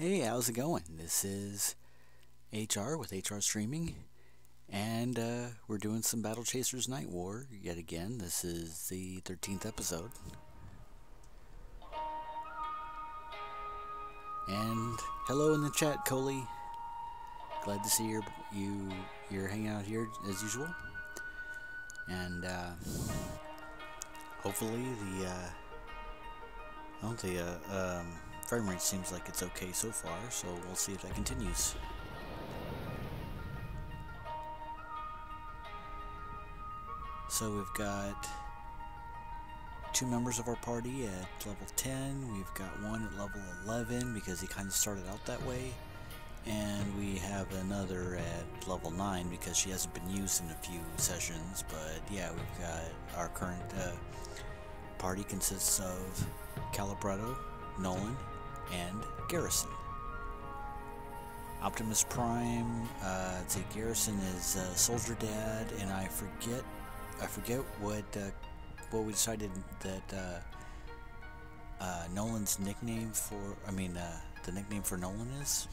Hey, how's it going? This is HR with HR Streaming, and we're doing some Battle Chasers Nightwar yet again. This is the 13th episode. And hello in the chat, Coley. Glad to see you're hanging out here as usual. And hopefully the frame rate seems like it's okay so far, so we'll see if that continues. So we've got 2 members of our party at level 10, we've got one at level 11 because he kind of started out that way, and we have another at level 9 because she hasn't been used in a few sessions. But yeah, we've got our current party consists of Calibretto, Nolan, and Garrison. Optimus Prime, I'd say Garrison is Soldier Dad, and I forget what we decided that Nolan's nickname for, the nickname for Nolan is.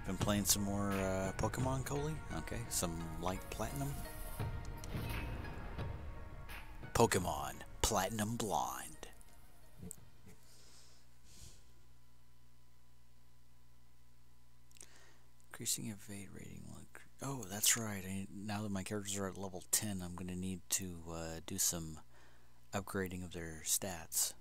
Been playing some more Pokemon, Coley? Okay, some light platinum. Pokemon Platinum Blonde. Increasing evade rating. Oh, that's right. Now that my characters are at level 10, I'm going to need to do some upgrading of their stats.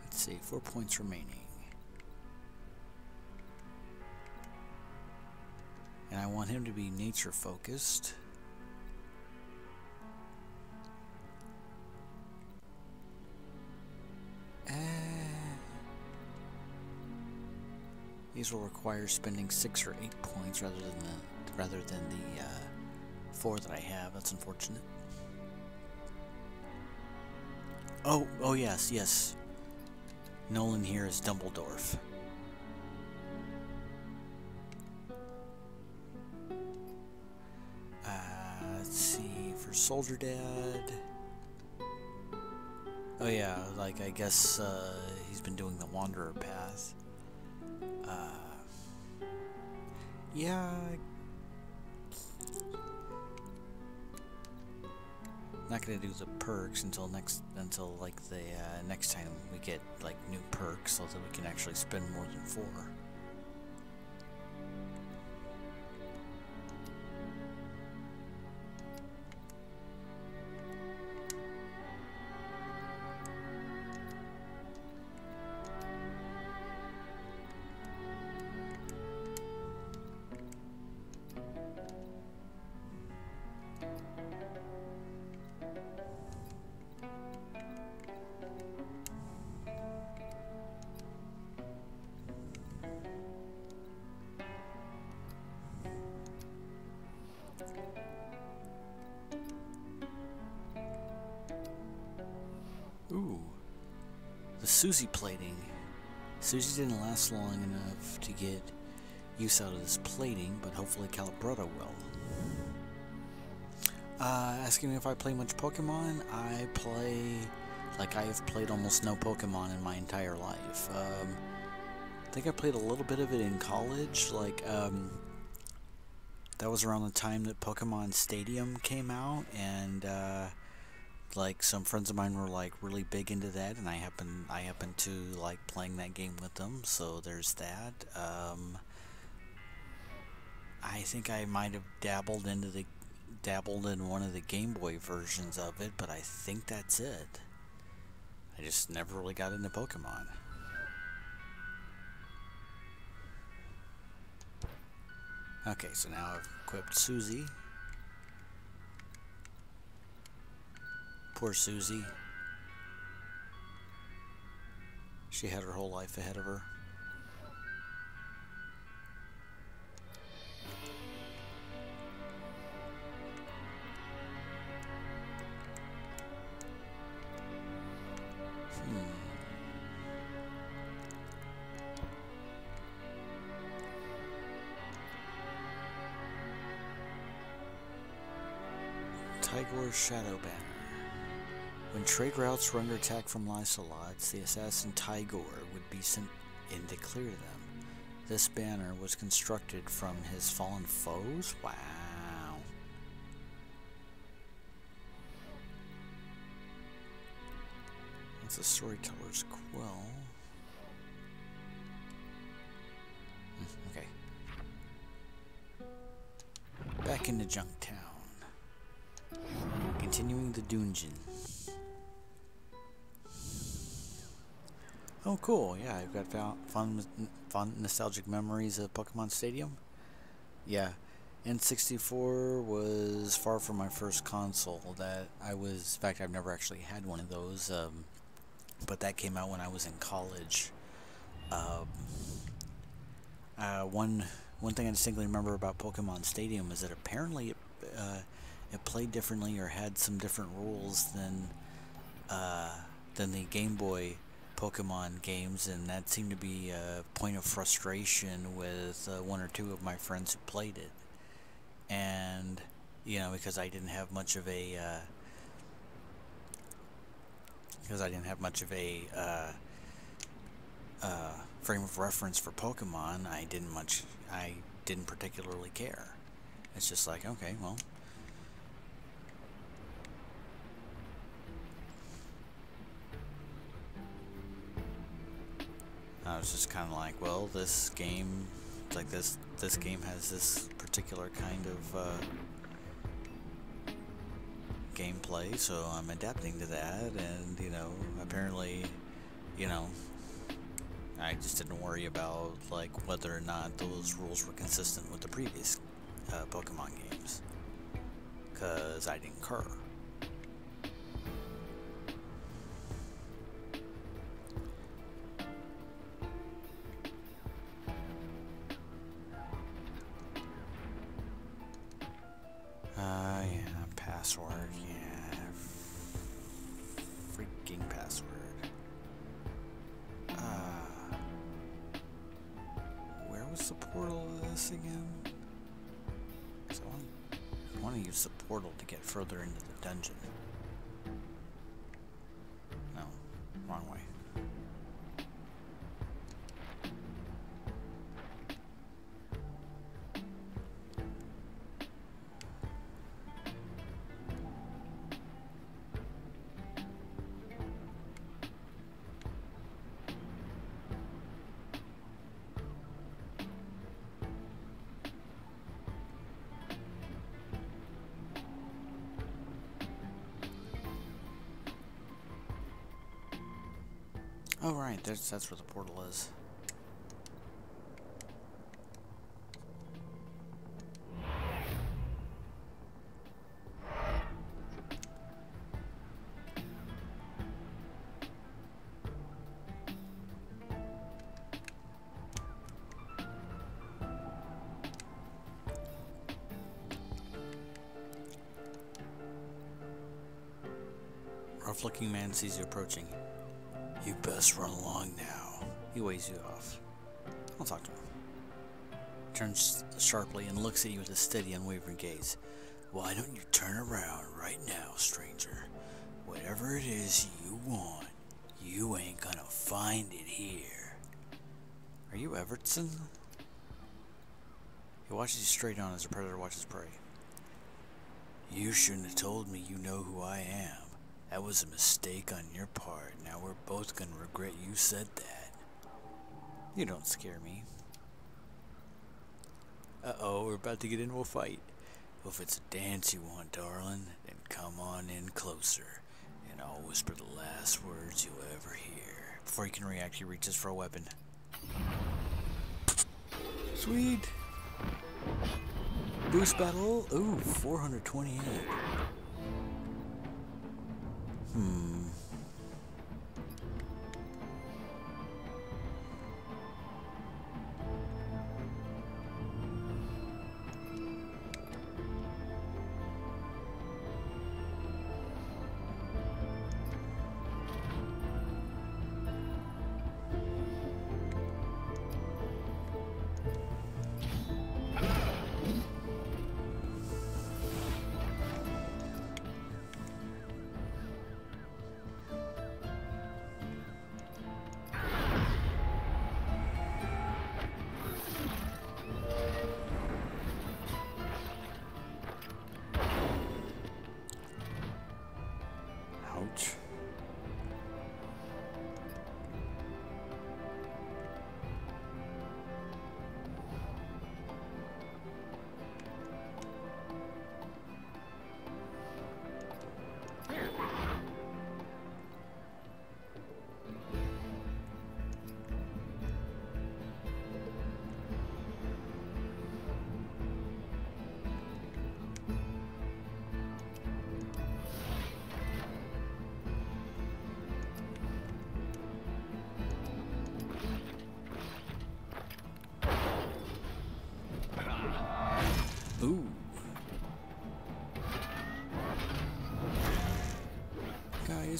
Let's see, 4 points remaining. And I want him to be nature focused. These will require spending 6 or 8 points rather than the 4 that I have. That's unfortunate. Oh yes. Nolan here is Dumbledore. Let's see, for Soldier Dad. Oh yeah, like I guess he's been doing the Wanderer path. Yeah. Not gonna do the perks until like the next time we get like new perks, so that we can actually spend more than 4. Ooh, the Susie plating. Susie didn't last long enough to get use out of this plating, but hopefully Calibretto will. Asking me if I play much Pokemon. I have played almost no Pokemon in my entire life. I think I played a little bit of it in college, that was around the time that Pokemon Stadium came out, and like some friends of mine were like really big into that, and I happened to like playing that game with them, so there's that. I think I might have dabbled in one of the Game Boy versions of it, but I think that's it. I just never really got into Pokemon. Okay, so now I've equipped Susie. Poor Susie. She had her whole life ahead of her. Tigor's Shadow Banner. When trade routes were under attack from Lysollots, the assassin Tigor would be sent in to clear them. This banner was constructed from his fallen foes? Wow. That's a storyteller's quill. Okay. Back into Junktown. Continuing the dungeon. Oh, cool. Yeah, I've got fond nostalgic memories of Pokemon Stadium. Yeah, N64 was far from my first console. In fact, I've never actually had one of those, but that came out when I was in college. One thing I distinctly remember about Pokemon Stadium is that apparently it played differently or had some different rules than the Game Boy Pokemon games, and that seemed to be a point of frustration with one or two of my friends who played it. And you know, because I didn't have much of a frame of reference for Pokemon, I didn't particularly care. It's just like, okay, well, I was just kind of like, well, this game, like this game has this particular kind of gameplay, so I'm adapting to that. And you know, apparently, you know, I just didn't worry about like whether or not those rules were consistent with the previous Pokemon games, because I didn't care. Yeah, password, yeah. Freaking password. Where was the portal of this again? So I want to use the portal to get further into the dungeon. No, wrong way. Oh right, that's where the portal is. Rough-looking man sees you approaching. You best run along now. He waves you off. I'll talk to him. Turns sharply and looks at you with a steady, unwavering gaze. Why don't you turn around right now, stranger? Whatever it is you want, you ain't gonna find it here. Are you Evertson? He watches you straight on as a predator watches prey. You shouldn't have told me you know who I am. That was a mistake on your part. Now we're both gonna regret you said that. You don't scare me. Uh-oh, we're about to get into a fight. Well, if it's a dance you want, darling, then come on in closer, and I'll whisper the last words you'll ever hear. Before he can react, he reaches for a weapon. Sweet! Boost battle? Ooh, 428.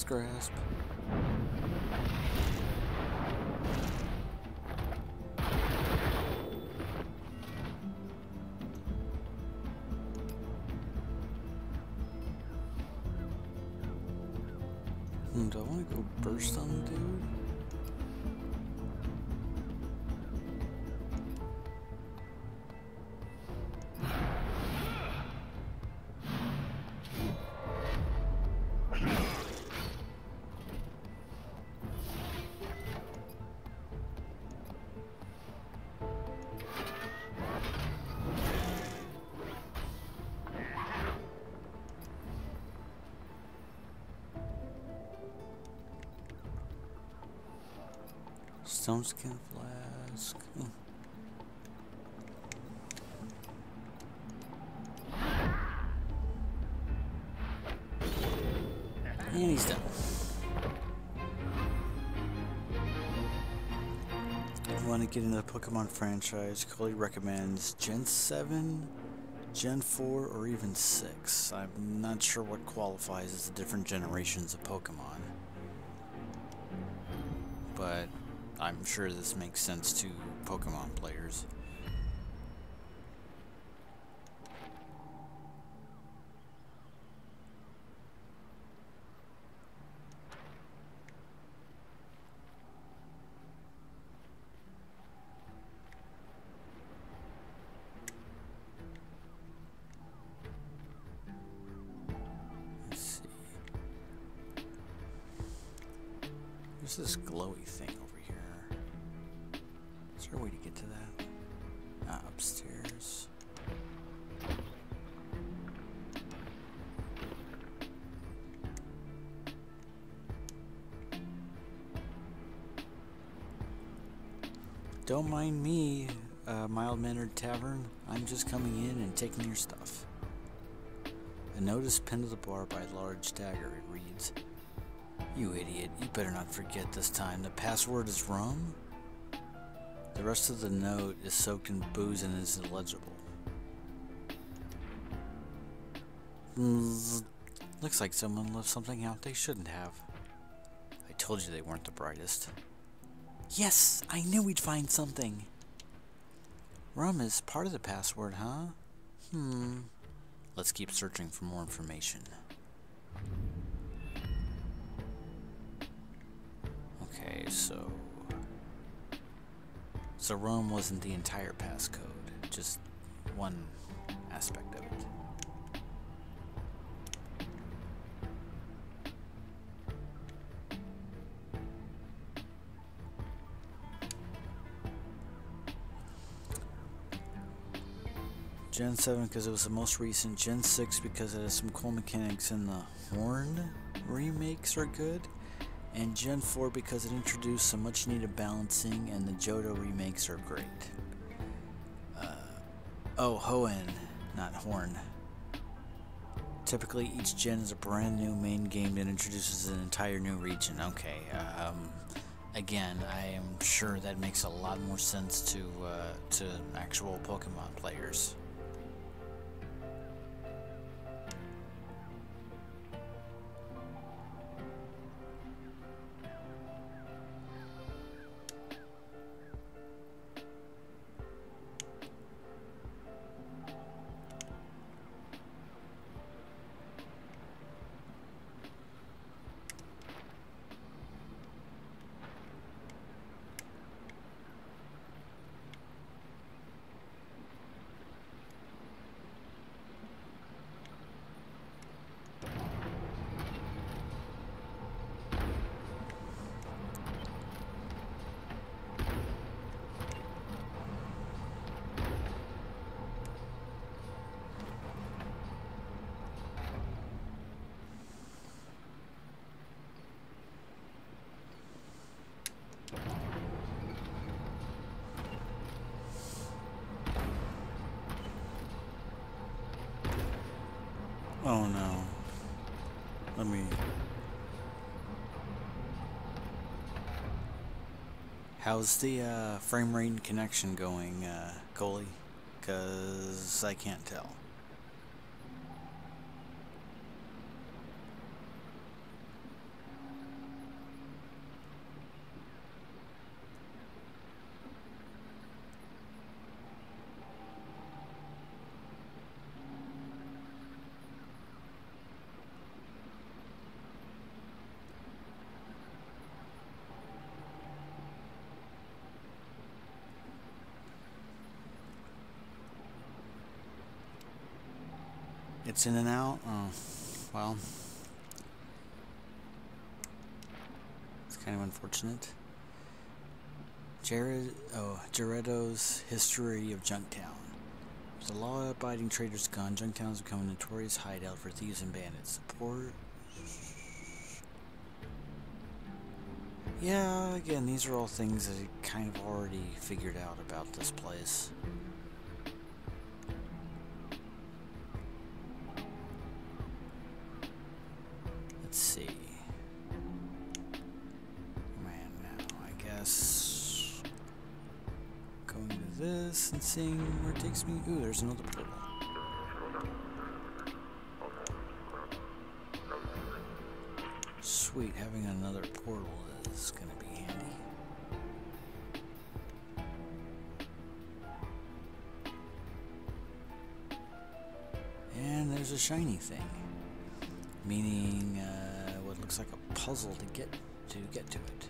grasp. Do I want to go burst on the dude? Stone skin flask. And he's done. If you want to get into the Pokemon franchise, Coley recommends Gen 7, Gen 4, or even 6. I'm not sure what qualifies as the different generations of Pokemon, but I'm sure this makes sense to Pokemon players. Let's see. There's this glowy thing over here. Is there a way to get to that? Ah, upstairs. Don't mind me, mild-mannered tavern. I'm just coming in and taking your stuff. A notice pinned to the bar by a large dagger. It reads, "You idiot, you better not forget this time. The password is rum?" The rest of the note is soaked in booze and is illegible. Looks like someone left something out they shouldn't have. I told you they weren't the brightest. Yes, I knew we'd find something. Rum is part of the password, huh? Let's keep searching for more information. Okay, so rum wasn't the entire passcode, just one aspect of it. Gen 7 because it was the most recent, Gen 6 because it has some cool mechanics and the Horn remakes are good, and Gen 4 because it introduced some much needed balancing and the Johto remakes are great. Oh, Hoenn, not Horn. Typically each gen is a brand new main game that introduces an entire new region. Okay, again, I am sure that makes a lot more sense to actual Pokemon players. Oh no. Let me... How's the frame rate and connection going, Coley? 'Cause I can't tell. It's in and out? Oh, well. It's kind of unfortunate. Jareddo's History of Junktown. With a law-abiding trader's gun, Junktown has become a notorious hideout for thieves and bandits. Yeah, again, these are all things that I kind of already figured out about this place. Let's see. Man, now, I guess... going to this and seeing where it takes me. Ooh, there's another portal. Sweet, having another portal is going to be handy. And there's a shiny thing, meaning what looks like a puzzle to get to it.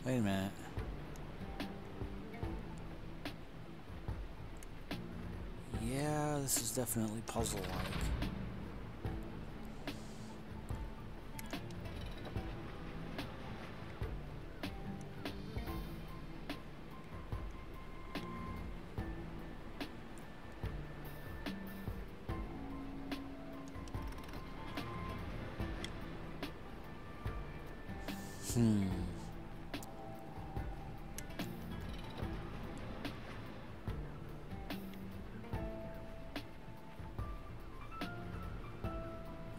Wait a minute. Yeah, this is definitely puzzle-like.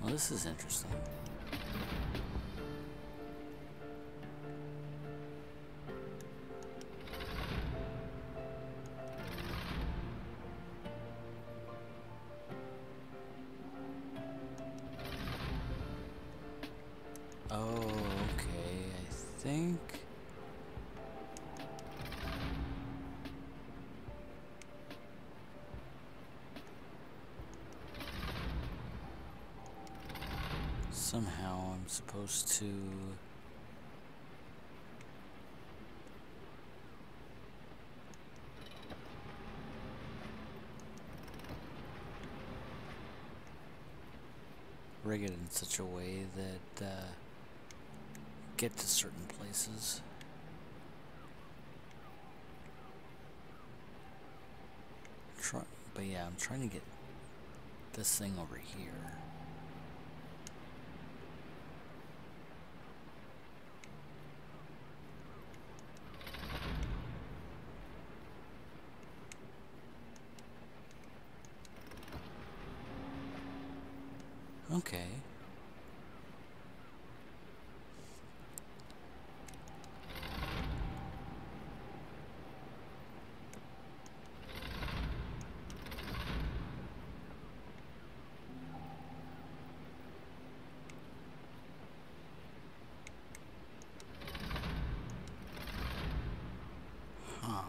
Well, this is interesting. Oh, okay, I think... somehow I'm supposed to... rig it in such a way that get to certain places. But yeah, I'm trying to get this thing over here. Okay. Huh.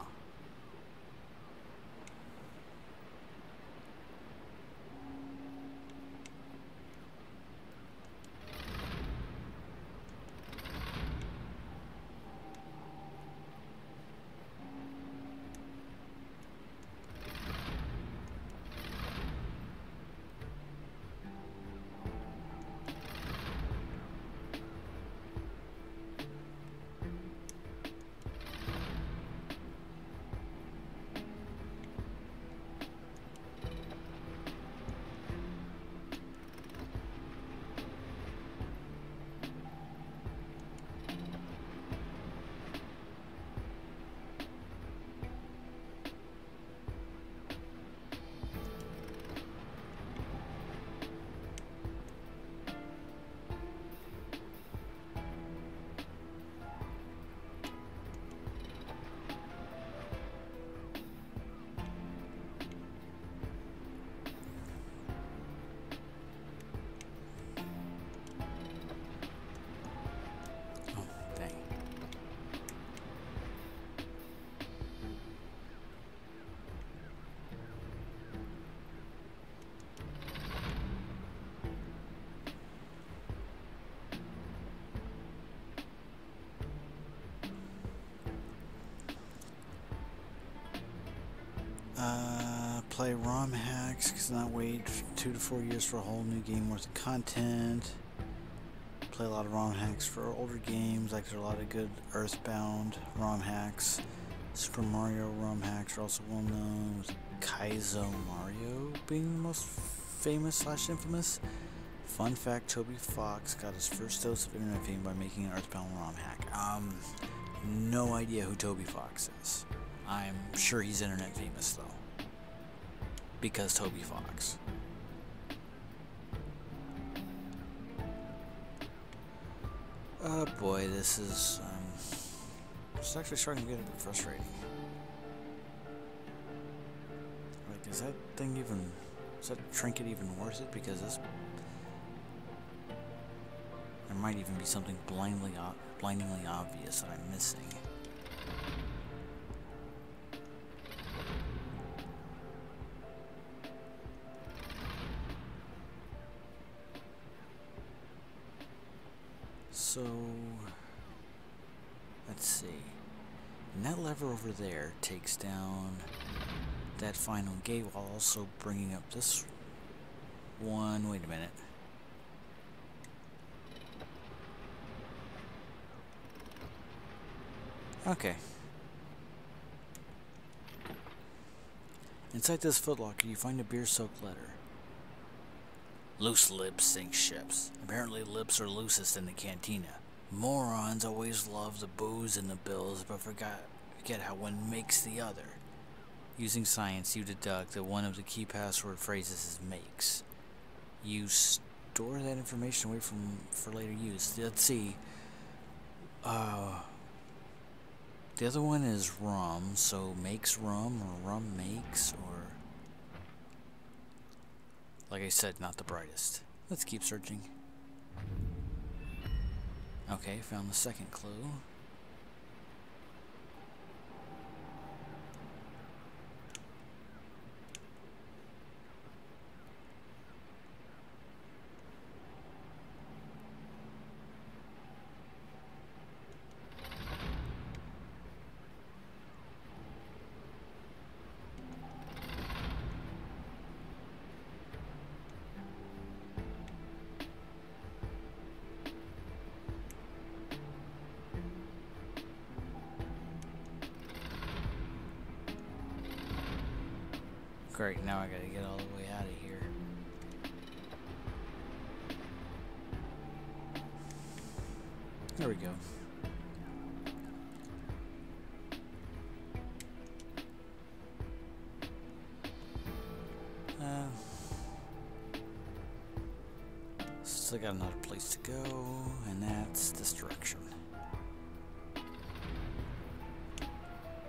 play ROM hacks, cause not wait 2 to 4 years for a whole new game worth of content. Play a lot of ROM hacks for older games, like there's a lot of good Earthbound ROM hacks. Super Mario ROM hacks are also well known, with Kaizo Mario being the most famous / infamous. Fun fact, Toby Fox got his first dose of internet fame by making an Earthbound ROM hack. No idea who Toby Fox is. I'm sure he's internet famous though, because Toby Fox. Oh boy, this is it's actually starting to get a bit frustrating. Like, is that trinket even worth it? Because this, there might even be something blindingly obvious that I'm missing. So, let's see. And that lever over there takes down that final gate while also bringing up this one. Wait a minute. Okay. Inside this footlocker, you find a beer-soaked letter. Loose lips sink ships. Apparently lips are loosest in the cantina. Morons always love the booze and the bills, but forget how one makes the other. Using science, you deduct that one of the key password phrases is makes. You store that information away for later use. Let's see. The other one is rum, so makes rum or rum makes, or... Like I said, not the brightest. Let's keep searching. Okay, found the second clue. Great, now I gotta get all the way out of here. There we go. Still got another place to go, and that's this direction.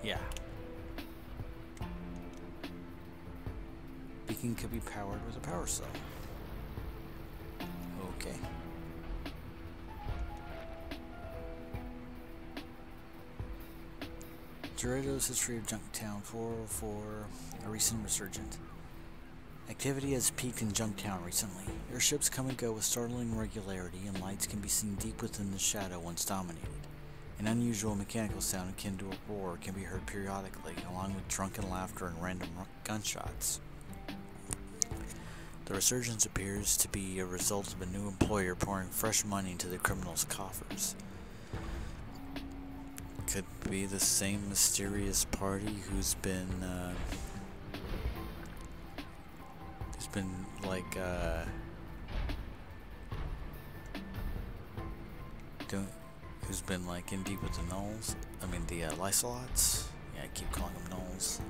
Yeah. Beacon could be powered with a power cell. Okay. Dorato's History of Junktown 404, a recent resurgent. Activity has peaked in Junktown recently. Airships come and go with startling regularity, and lights can be seen deep within the shadow once dominated. An unusual mechanical sound akin to a roar can be heard periodically, along with drunken laughter and random gunshots. The resurgence appears to be a result of a new employer pouring fresh money into the criminals' coffers. Could be the same mysterious party who's been in deep with the gnolls. I mean the Lycelots. Yeah, I keep calling them gnolls.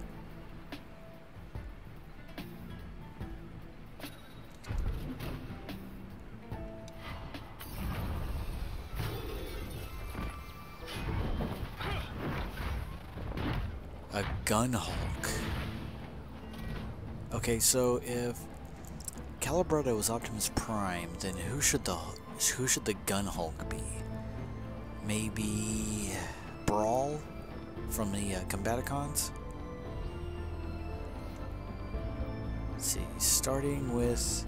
A gun Hulk. Okay, so if Calibretto was Optimus Prime, then who should the gun Hulk be? Maybe Brawl from the Combaticons? Let's see, starting with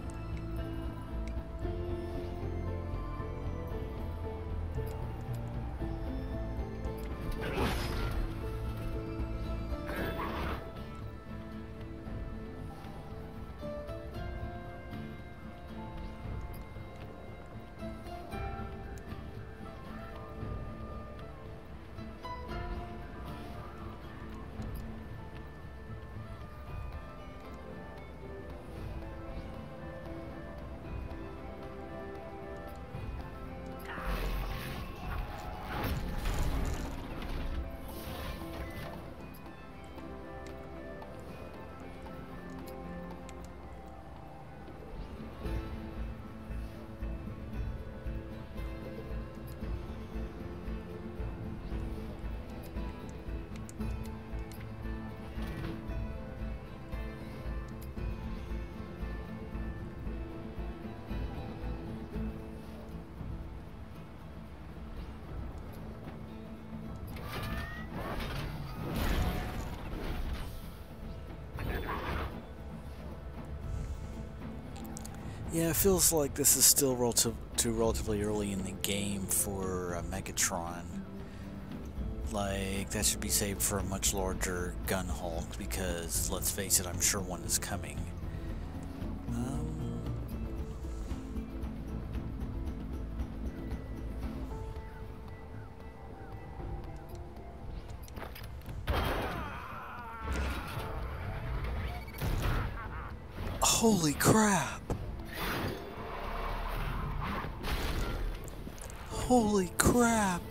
Yeah, it feels like this is still relatively early in the game for Megatron. Like, that should be saved for a much larger gun Hulk, because, let's face it, I'm sure one is coming. Holy crap! Holy crap!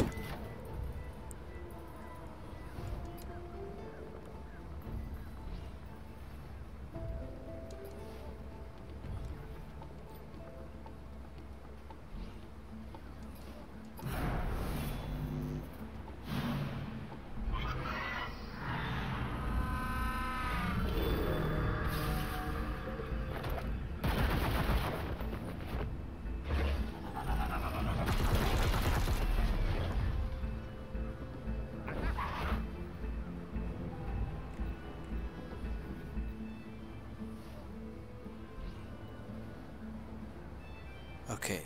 Okay,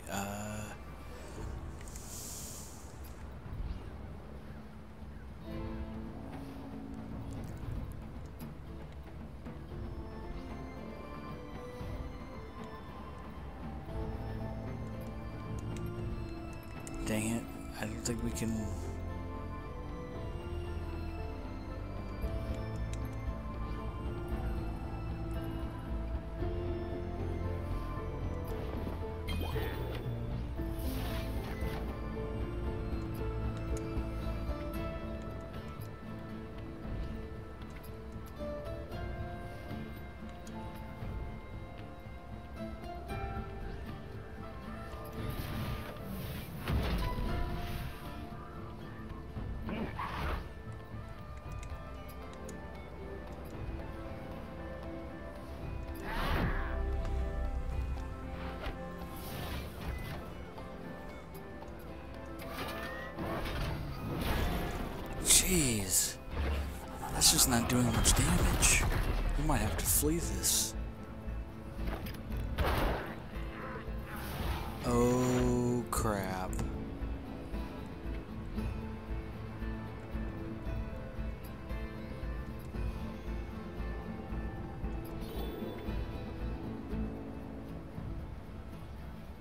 dang it, I don't think we can... Jeez, that's just not doing much damage. We might have to flee this. Oh crap.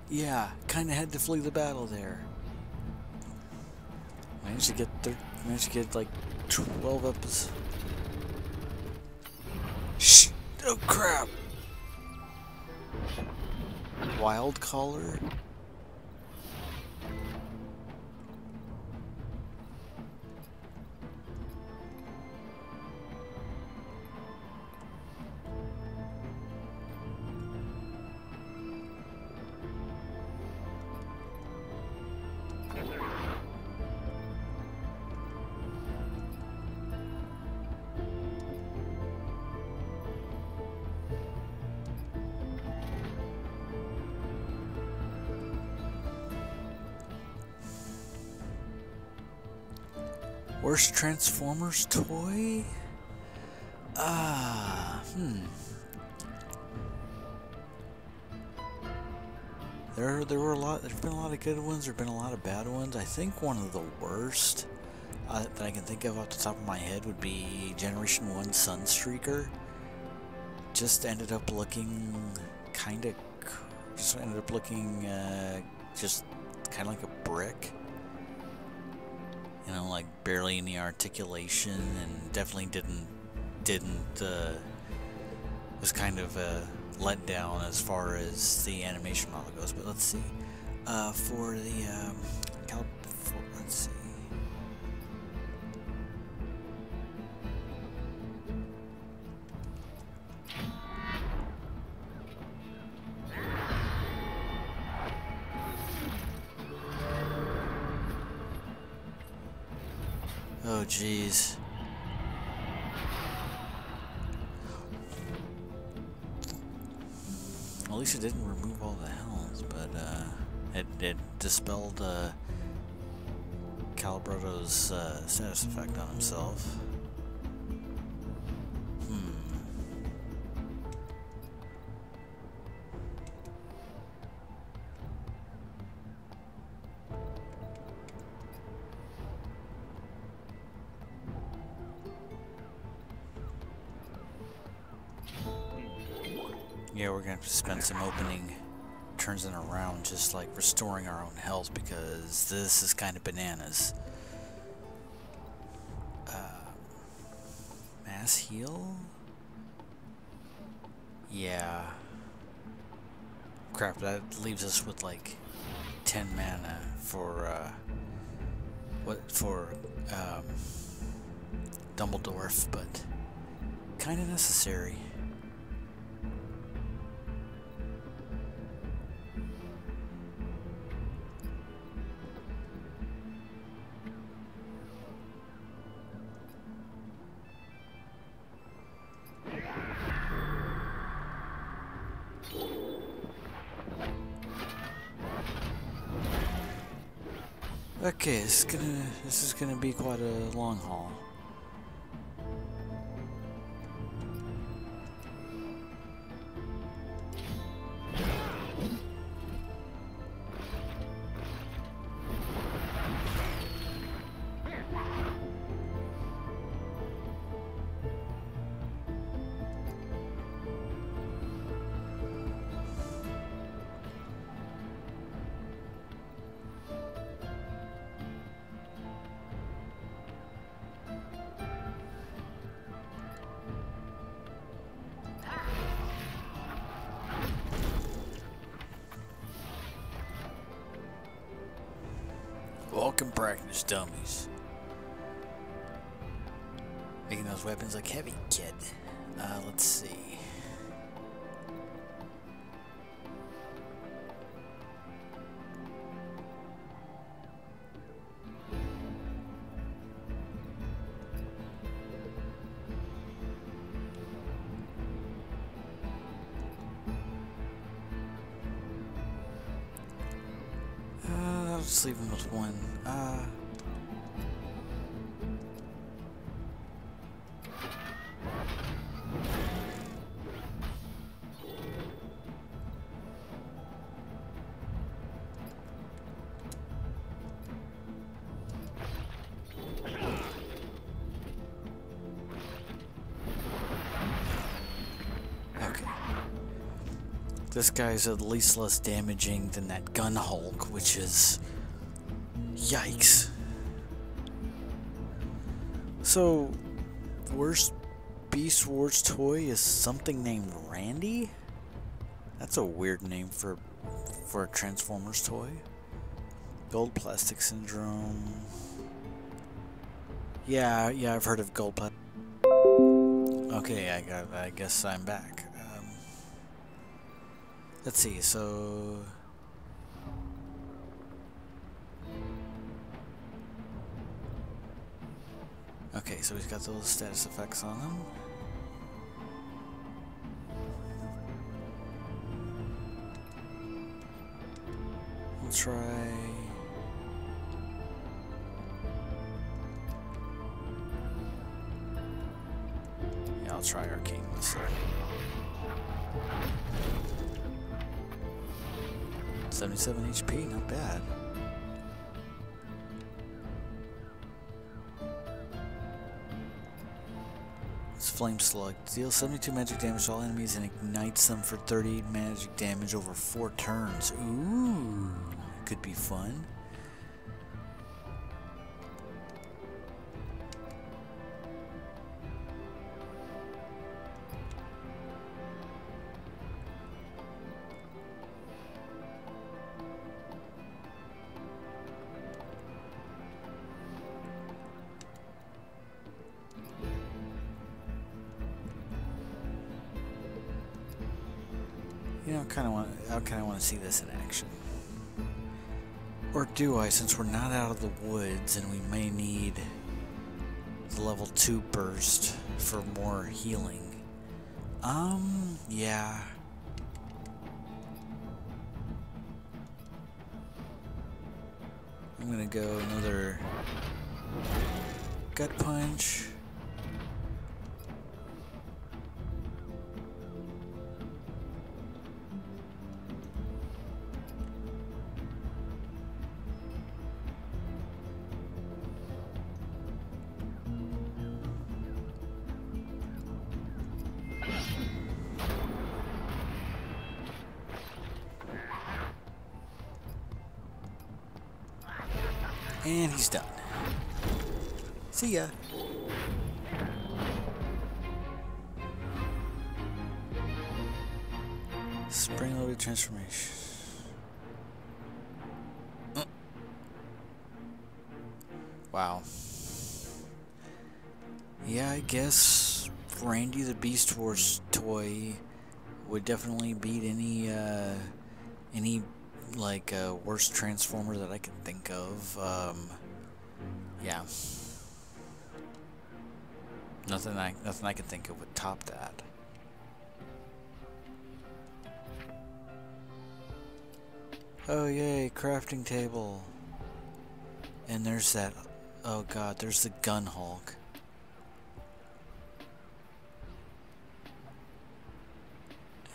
Yeah, kinda had to flee the battle there. Managed to get like 12 episodes. Shh! Oh crap! Wild Caller? Worst Transformers toy? There were a lot. There's been a lot of good ones. There've been a lot of bad ones. I think one of the worst that I can think of off the top of my head would be Generation 1 Sunstreaker. Just ended up looking just kind of like a brick. You know, like barely any articulation, and definitely was kind of let down as far as the animation model goes. But let's see, for the let's see. Oh jeez. At least it didn't remove all the helms, but it dispelled Calabrato's status effect on himself. Yeah, we're gonna have to spend some opening turns in a round just like restoring our own health because this is kind of bananas. Mass heal? Yeah. Crap, that leaves us with like 10 mana for Dumbledore, but kind of necessary. Okay, this is gonna be quite a long haul. Welcome practice, dummies. Making those weapons look heavy, kid. Let's see. I'll just leave him with one. Okay. This guy's at least less damaging than that gun Hulk, which is... yikes. So, worst Beast Wars toy is something named Randy? That's a weird name for a Transformers toy. Gold Plastic Syndrome. Yeah, I've heard of Gold Plastic. Okay, I guess I'm back. Let's see, so... okay, so he's got those status effects on him. We'll try... yeah, I'll try Arcane Missile. 77 HP, not bad. It's Flame Slug. Deals 72 magic damage to all enemies and ignites them for 30 magic damage over 4 turns. Ooh, could be fun. You know, I kind of want to see this in action. Or do I, since we're not out of the woods and we may need the level 2 burst for more healing. Yeah. I'm gonna go another gut punch. And he's done. See ya. Spring-loaded transformation. Wow. Yeah, I guess Randy the Beast Wars toy would definitely beat any like worst transformer that I can think of. Yeah. Nothing I can think of would top that. Oh yay, crafting table. And there's that, oh god, there's the Gun Hulk.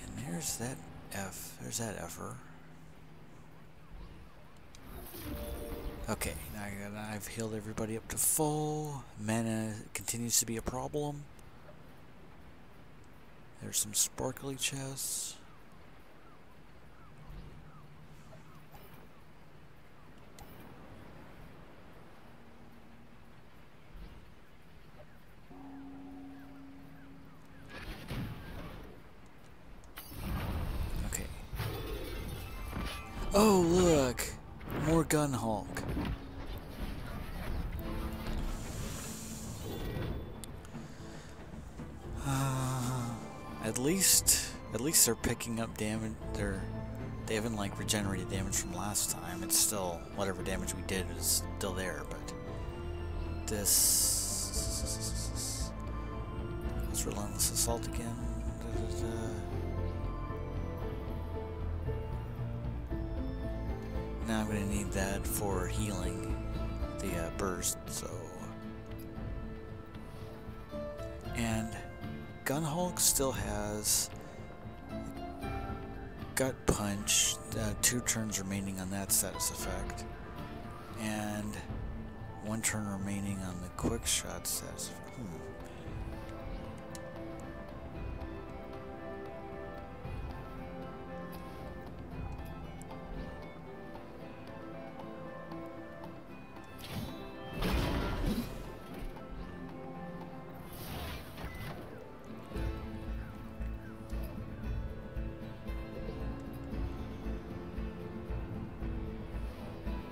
And there's that there's that effer. Okay, now I've healed everybody up to full. Mana continues to be a problem. There's some sparkly chests. Okay. Oh, look! More Gun Hulk. At least they're picking up damage. They haven't like regenerated damage from last time. It's still whatever damage we did is still there, but this was relentless assault again. Now I'm gonna need that for healing the burst. So and Gun Hulk still has Gut Punch, 2 turns remaining on that status effect, and 1 turn remaining on the Quick Shot status effect.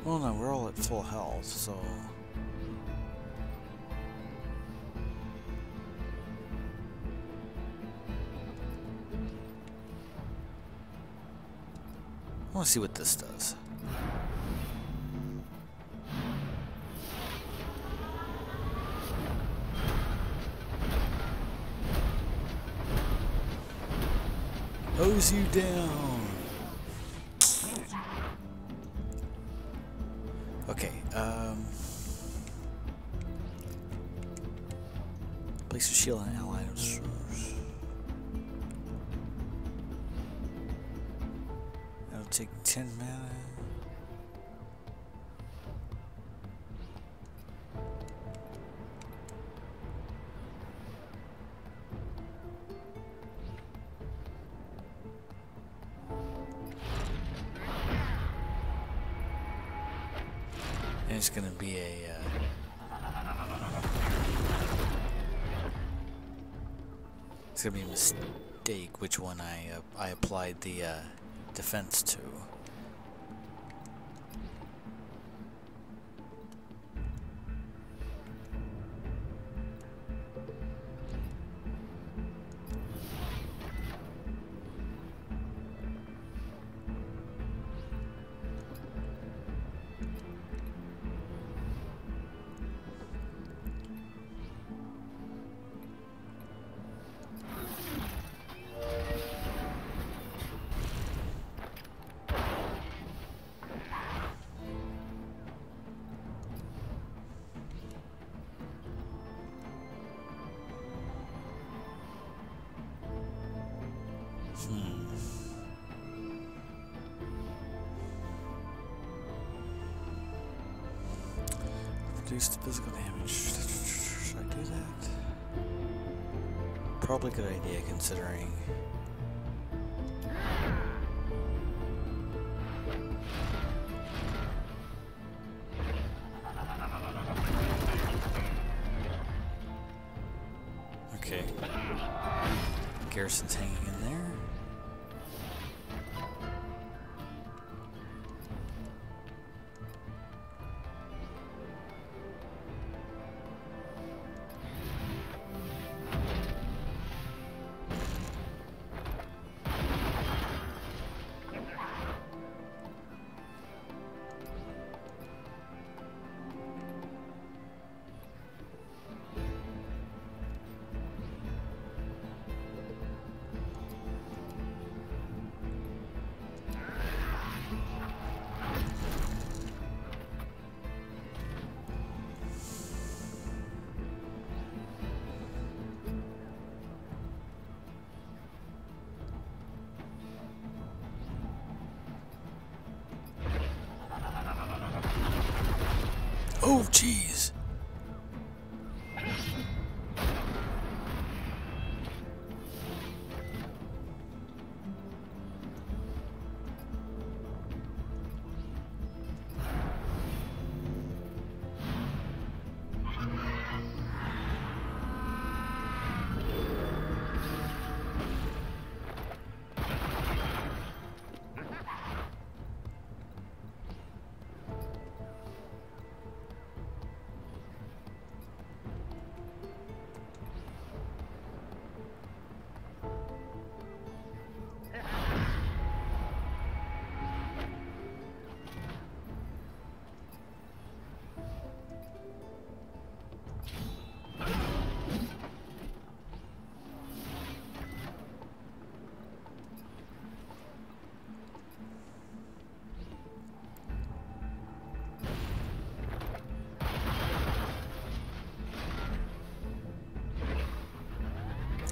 Well, no, we're all at full health, so... I want to see what this does. Hose you down! Okay, place a shield on ally items. That'll take 10 mana. And it's gonna be a it's gonna be a mistake which one I applied the defense to. Reduce the physical damage. Should I do that? Probably a good idea considering. Okay. Garrison's hanging in there. Oh, jeez.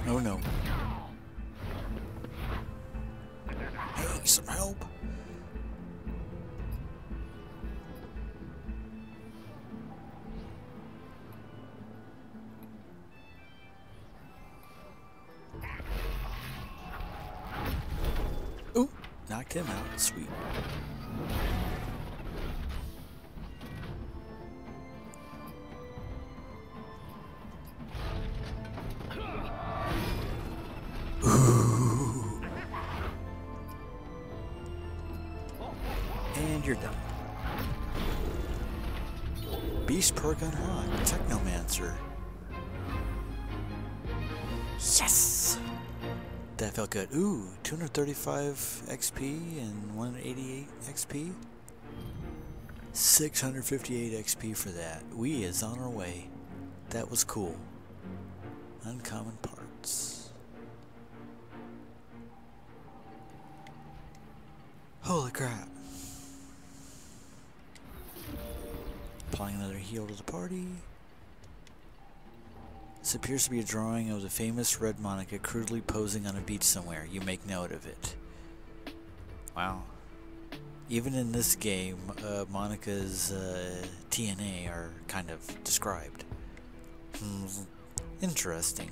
Oh no. Hey, some help. Ooh, knocked him out. Sweet. Ooh. And you're done. Beast perk unlocked. Technomancer. Yes! That felt good. Ooh, 235 XP and 188 XP. 658 XP for that. We is on our way. That was cool. Uncommon parts. Holy crap. Applying another heal to the party. This appears to be a drawing of the famous Red Monica crudely posing on a beach somewhere. You make note of it. Wow. Even in this game, Monica's TNA are kind of described. Interesting.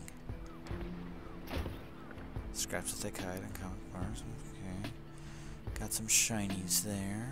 Scraps of thick hide and comic bars. Okay. Got some shinies there.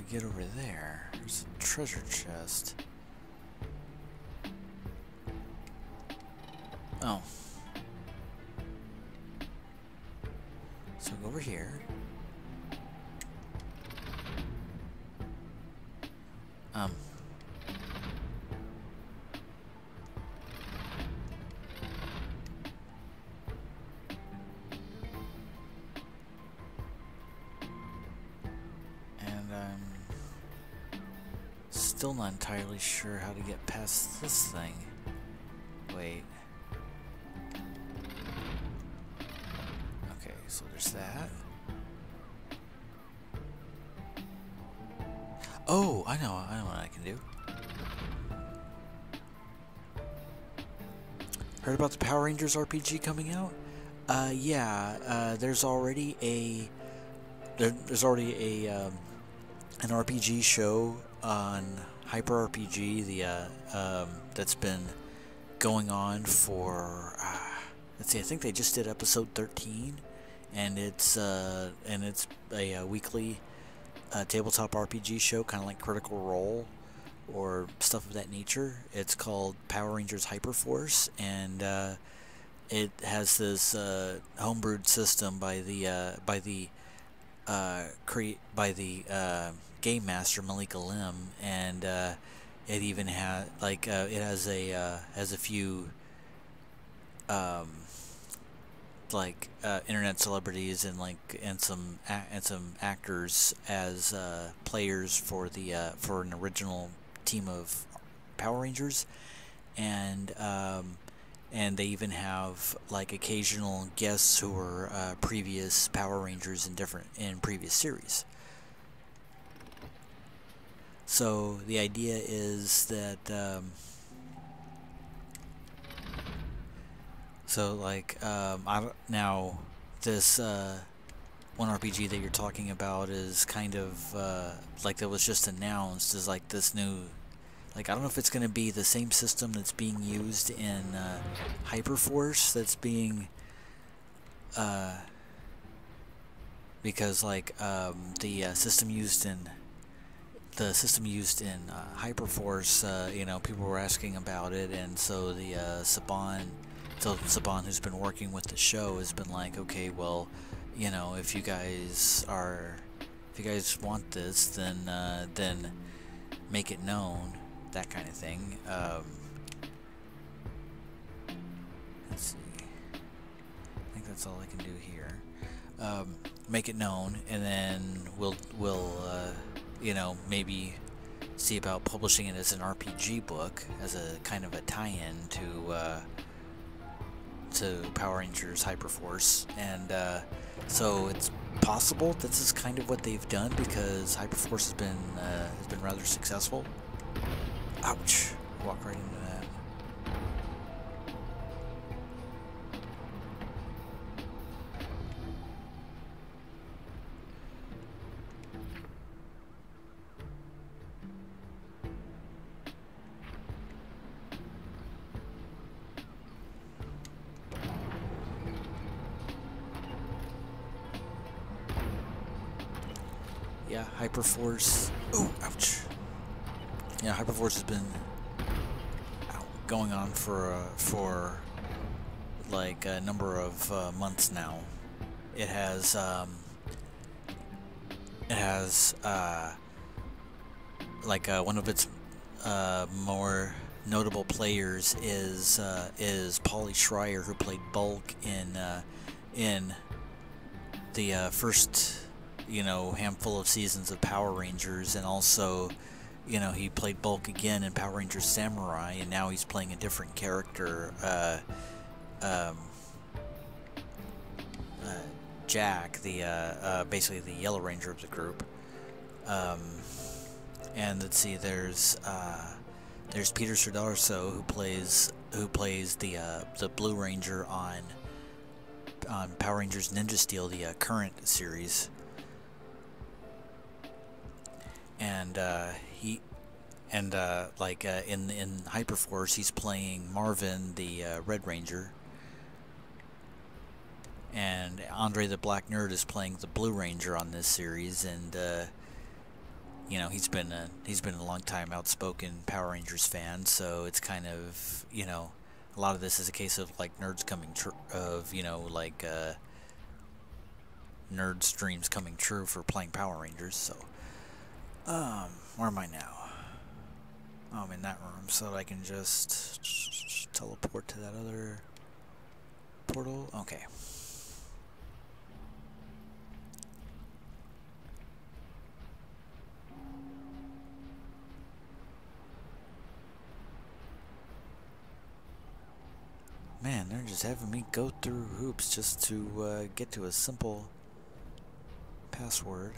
Get over there. There's a treasure chest. Oh. So go over here. Still not entirely sure how to get past this thing. Wait. Okay, so there's that. Oh, I know what I can do. Heard about the Power Rangers RPG coming out? Yeah. There's already an RPG show on Hyper RPG. That's been going on for let's see. I think they just did episode 13, and it's a weekly tabletop RPG show, kind of like Critical Role or stuff of that nature. It's called Power Rangers Hyperforce, and it has this homebrewed system by the game master Malika Lim, and it even has it has a few internet celebrities and some actors as players for an original team of Power Rangers, and they even have occasional guests who were previous Power Rangers in previous series. So the idea is that now this one RPG that you're talking about is kind of that was just announced as this new. I don't know if it's going to be the same system that's being used in Hyperforce that's being because the system used in Hyperforce, people were asking about it, and so Saban, who's been working with the show, has been like, okay, well, if you guys want this, then make it known, that kind of thing. Let's see. I think that's all I can do here. Make it known, and then we'll maybe see about publishing it as an RPG book, as a kind of a tie-in to Power Rangers Hyperforce, and so it's possible this is kind of what they've done, because Hyperforce has been rather successful. Ouch! Walk right into that. Yeah, Hyperforce. Oh, ouch. Yeah, Hyperforce has been going on for a number of months now. It has one of its more notable players is Pauly Schreier, who played Bulk in the first handful of seasons of Power Rangers, and also he played Bulk again in Power Rangers Samurai, and now he's playing a different character, Jack, basically the Yellow Ranger of the group. And let's see, there's Peter Sudarso, who plays the Blue Ranger on Power Rangers Ninja Steel, the current series. And in Hyperforce, he's playing Marvin, the Red Ranger, and Andre the Black Nerd is playing the Blue Ranger on this series. And he's been a long time outspoken Power Rangers fan, so it's kind of a lot of this is a case of nerds coming nerds' dreams coming true for playing Power Rangers. So where am I now? Oh, I'm in that room, so I can just teleport to that other portal. Okay. Man, they're just having me go through hoops just to get to a simple password.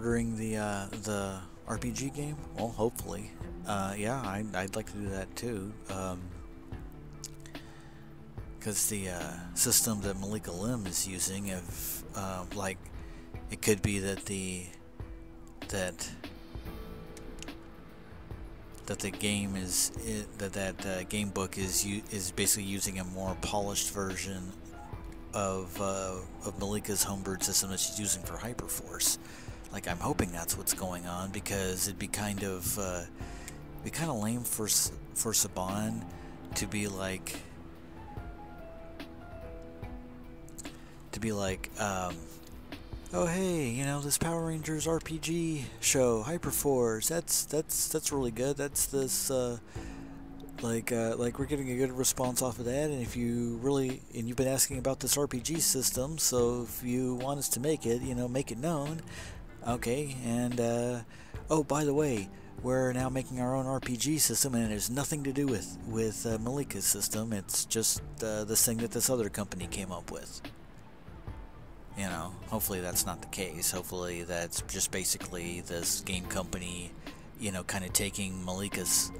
pre-ordering the RPG game? Well, hopefully. Yeah, I'd like to do that too. Because the system that Malika Lim is using, if like, it could be that the game is that game book is basically using a more polished version of Malika's homebrewed system that she's using for Hyperforce. Like, I'm hoping that's what's going on, because it'd be kind of lame for Saban to be like oh hey, you know, this Power Rangers RPG show, Hyperforce, that's really good. That's this like we're getting a good response off of that, and if you really, and you've been asking about this RPG system, so if you want us to make it, you know, make it known. Okay, and oh, by the way, we're now making our own RPG system, and it has nothing to do with Malika's system. It's just this thing that this other company came up with. You know, hopefully that's not the case. Hopefully that's just basically this game company, you know, kind of taking Malika's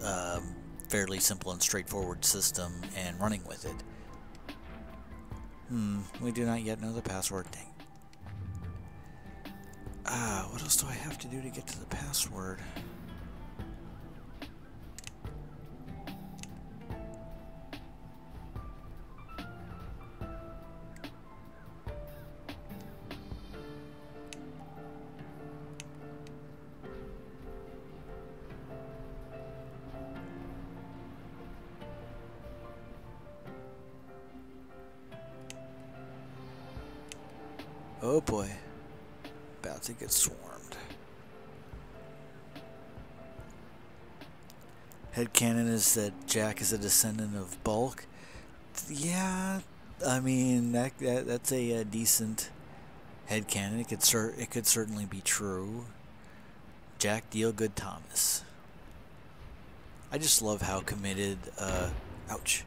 fairly simple and straightforward system and running with it. We do not yet know the password. Dang. What else do I have to do to get to the password? Oh boy, about to get swarmed. Headcanon is that Jack is a descendant of Bulk. Yeah, I mean that's a decent headcanon. It could certainly be true. Jack Dealgood Thomas. I just love how committed. Ouch.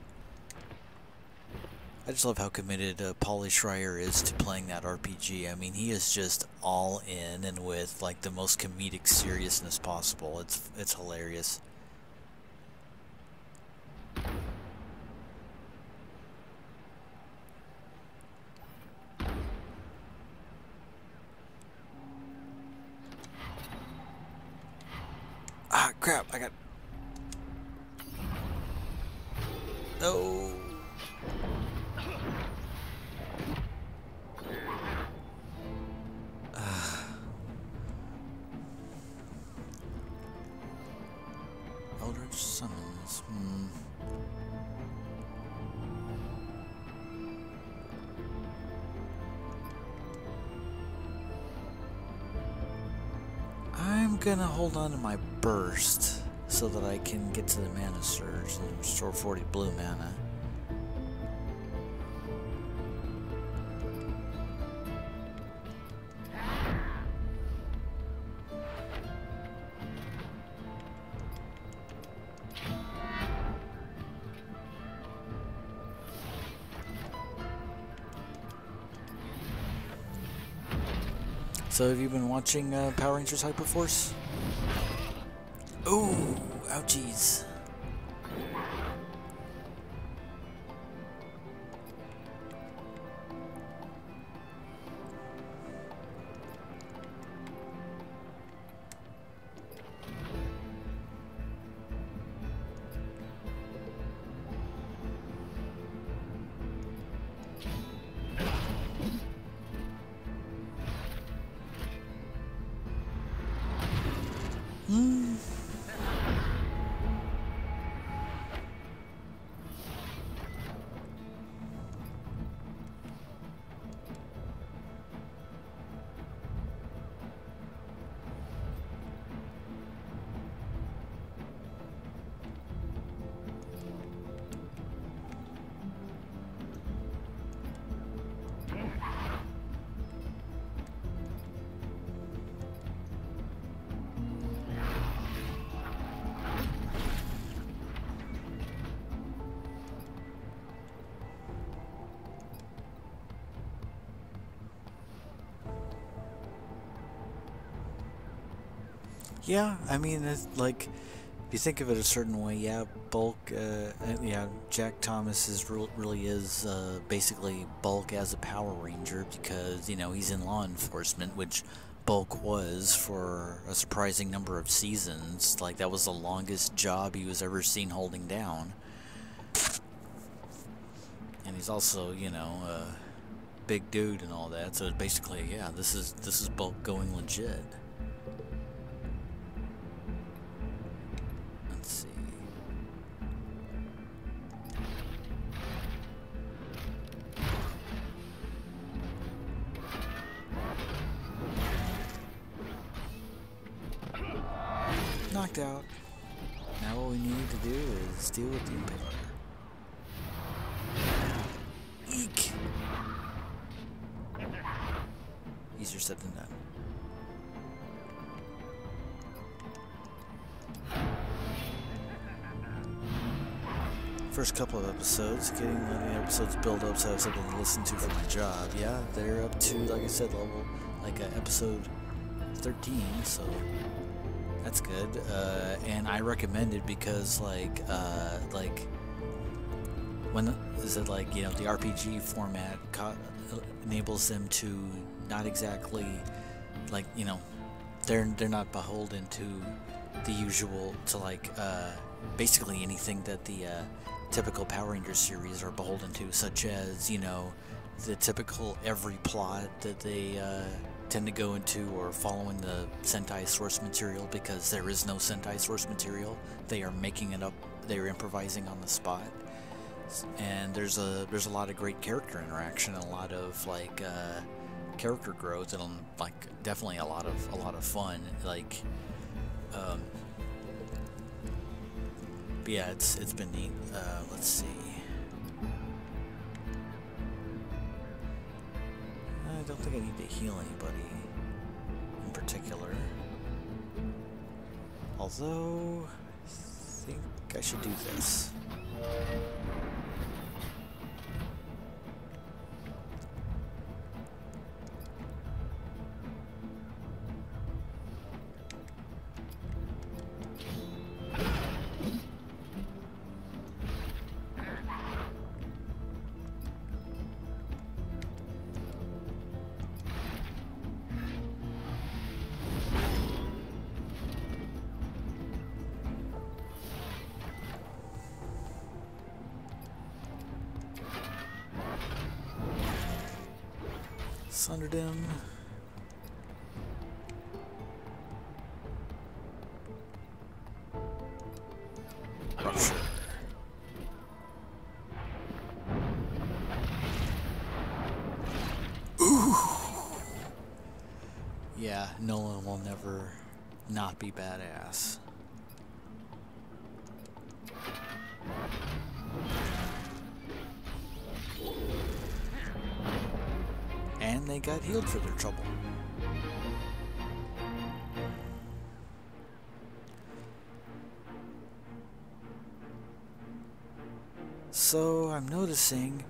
I just love how committed Pauly Schreier is to playing that RPG. I mean, he is just all in, and with like the most comedic seriousness possible. It's hilarious. Ah, crap! I got. No. Eldritch Summons. I'm gonna hold on to my burst so that I can get to the mana surge and restore 40 blue mana. So have you been watching Power Rangers Hyperforce? Ooh, ouchies. Yeah, I mean, it's like, if you think of it a certain way, yeah, Bulk, yeah, Jack Thomas really is basically Bulk as a Power Ranger because, you know, he's in law enforcement, which Bulk was for a surprising number of seasons. Like, that was the longest job he was ever seen holding down. And he's also, you know, a big dude and all that, so basically, yeah, this is Bulk going legit. Let's see. Knocked out. Now what we need to do is deal with the Impaler. Eek! Easier said than done. First couple of episodes, letting the episodes build up so I have something to listen to for my job. Yeah, they're up to, like I said, level, like episode 13, so that's good. And I recommend it because, like when is it like, you know, the RPG format enables them to not exactly, like, you know, they're not beholden to the usual, to like basically anything that the typical Power Rangers series are beholden to, such as, you know, the typical every plot that they tend to go into, or following the Sentai source material, because there is no Sentai source material. They are making it up, they are improvising on the spot. And there's a lot of great character interaction, and a lot of like character growth, and like definitely a lot of fun. Like, but yeah, it's been neat. Let's see. I don't think I need to heal anybody in particular. Although I think I should do this. Sundered him. Rupture. Ooh. Yeah, Nolan will never not be badass. And they got healed for their trouble. So I'm noticing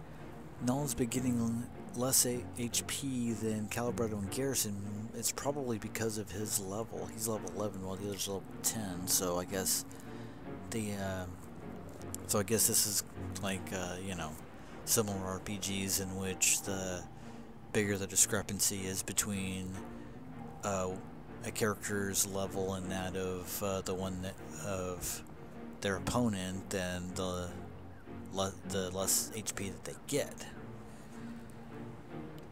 Nolan's been getting less HP than Calibrato and Garrison. It's probably because of his level. He's level 11 while the other's level 10. So I guess this is like you know, similar RPGs in which the bigger the discrepancy is between a character's level and that of of their opponent, then the less HP that they get,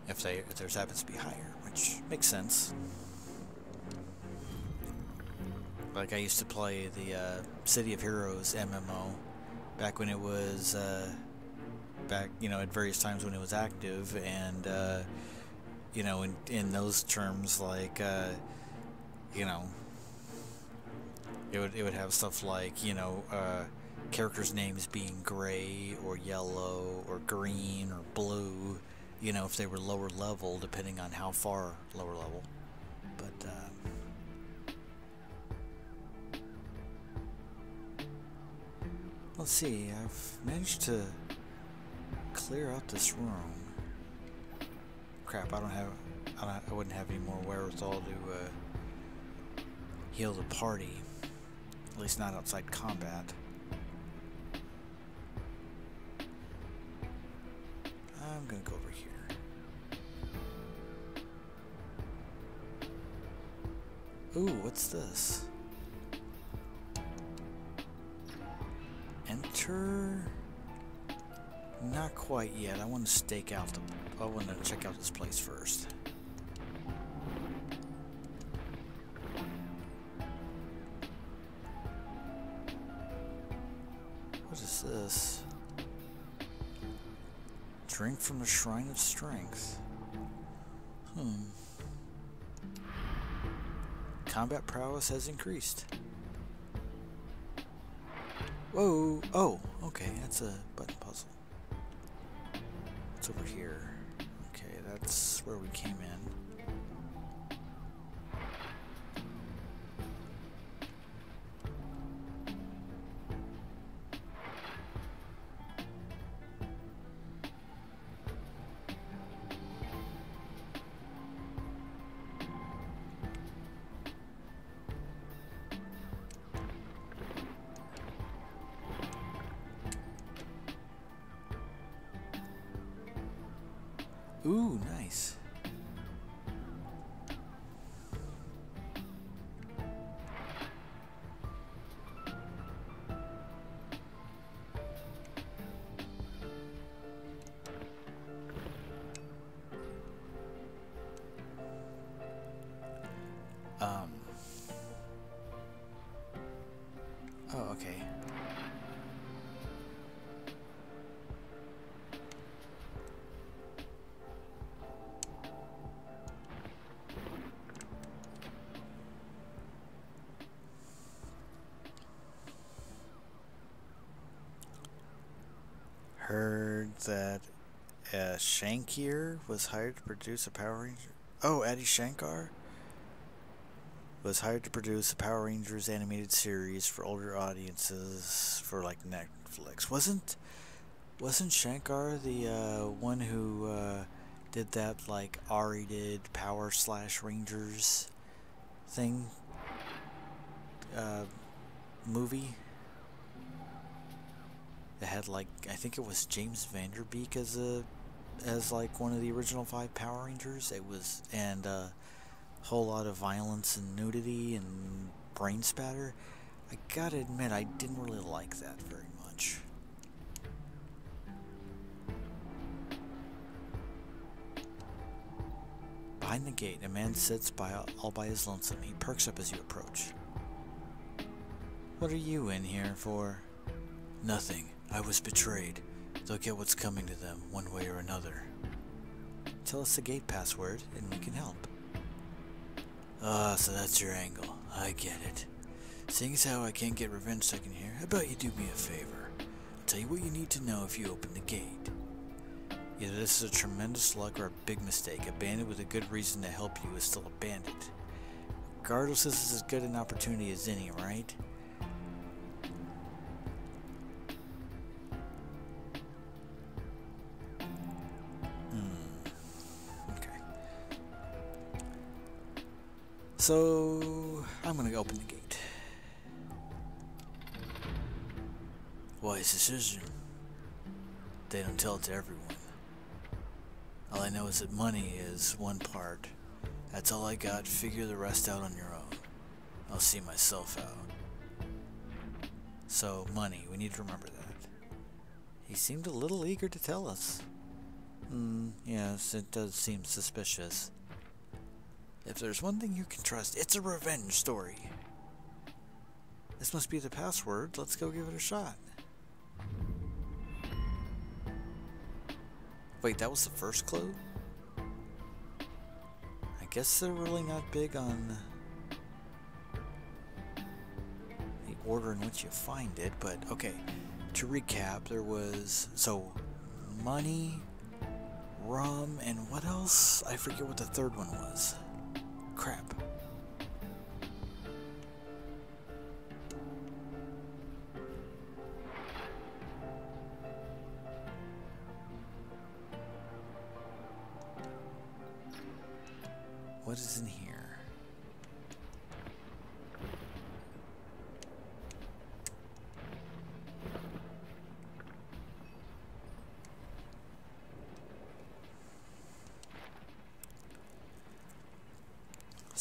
if theirs happens to be higher, which makes sense. Like, I used to play the City of Heroes MMO back when it was back, you know, at various times when it was active, and you know, in those terms, like you know, it would have stuff like, you know, characters' names being gray or yellow or green or blue, you know, if they were lower level, depending on how far lower level. But let's see, I've managed to clear out this room. Crap, I wouldn't have any more wherewithal to heal the party. At least not outside combat. I'm gonna go over here. Ooh, what's this? Enter? Not quite yet. I want to stake out the... I want to check out this place first. What is this? Drink from the Shrine of Strength. Combat prowess has increased. Whoa! Oh, okay, that's a button puzzle. It's over here. Okay, that's where we came in. Ooh, nice. Oh, okay. Heard that Shankir was hired to produce a Power Ranger. Oh, Adi Shankar was hired to produce a Power Rangers animated series for older audiences for like Netflix. Wasn't Shankar the one who did that like R-rated Power / Rangers thing movie? That had like, I think it was James Vanderbeek as like one of the original 5 Power Rangers. It was, and a whole lot of violence and nudity and brain spatter. I gotta admit, I didn't really like that very much. Behind the gate, a man sits all by his lonesome. He perks up as you approach. What are you in here for? Nothing. I was betrayed. They'll get what's coming to them, one way or another. Tell us the gate password, and we can help. Ah, so that's your angle. I get it. Seeing as how I can't get revenge second here, how about you do me a favor? I'll tell you what you need to know if you open the gate. Either this is a tremendous luck or a big mistake. A bandit with a good reason to help you is still a bandit. Regardless, this is as good an opportunity as any, right? So, I'm gonna open the gate. Wise decision. They don't tell it to everyone. All I know is that money is one part. That's all I got. Figure the rest out on your own. I'll see myself out. So, money. We need to remember that. He seemed a little eager to tell us. Yes, it does seem suspicious. If there's one thing you can trust, it's a revenge story. This must be the password. Let's go give it a shot. Wait, that was the first clue? I guess they're really not big on the order in which you find it, but okay. To recap, there was, so, money, rum, and what else? I forget what the third one was. Crap. What is in here?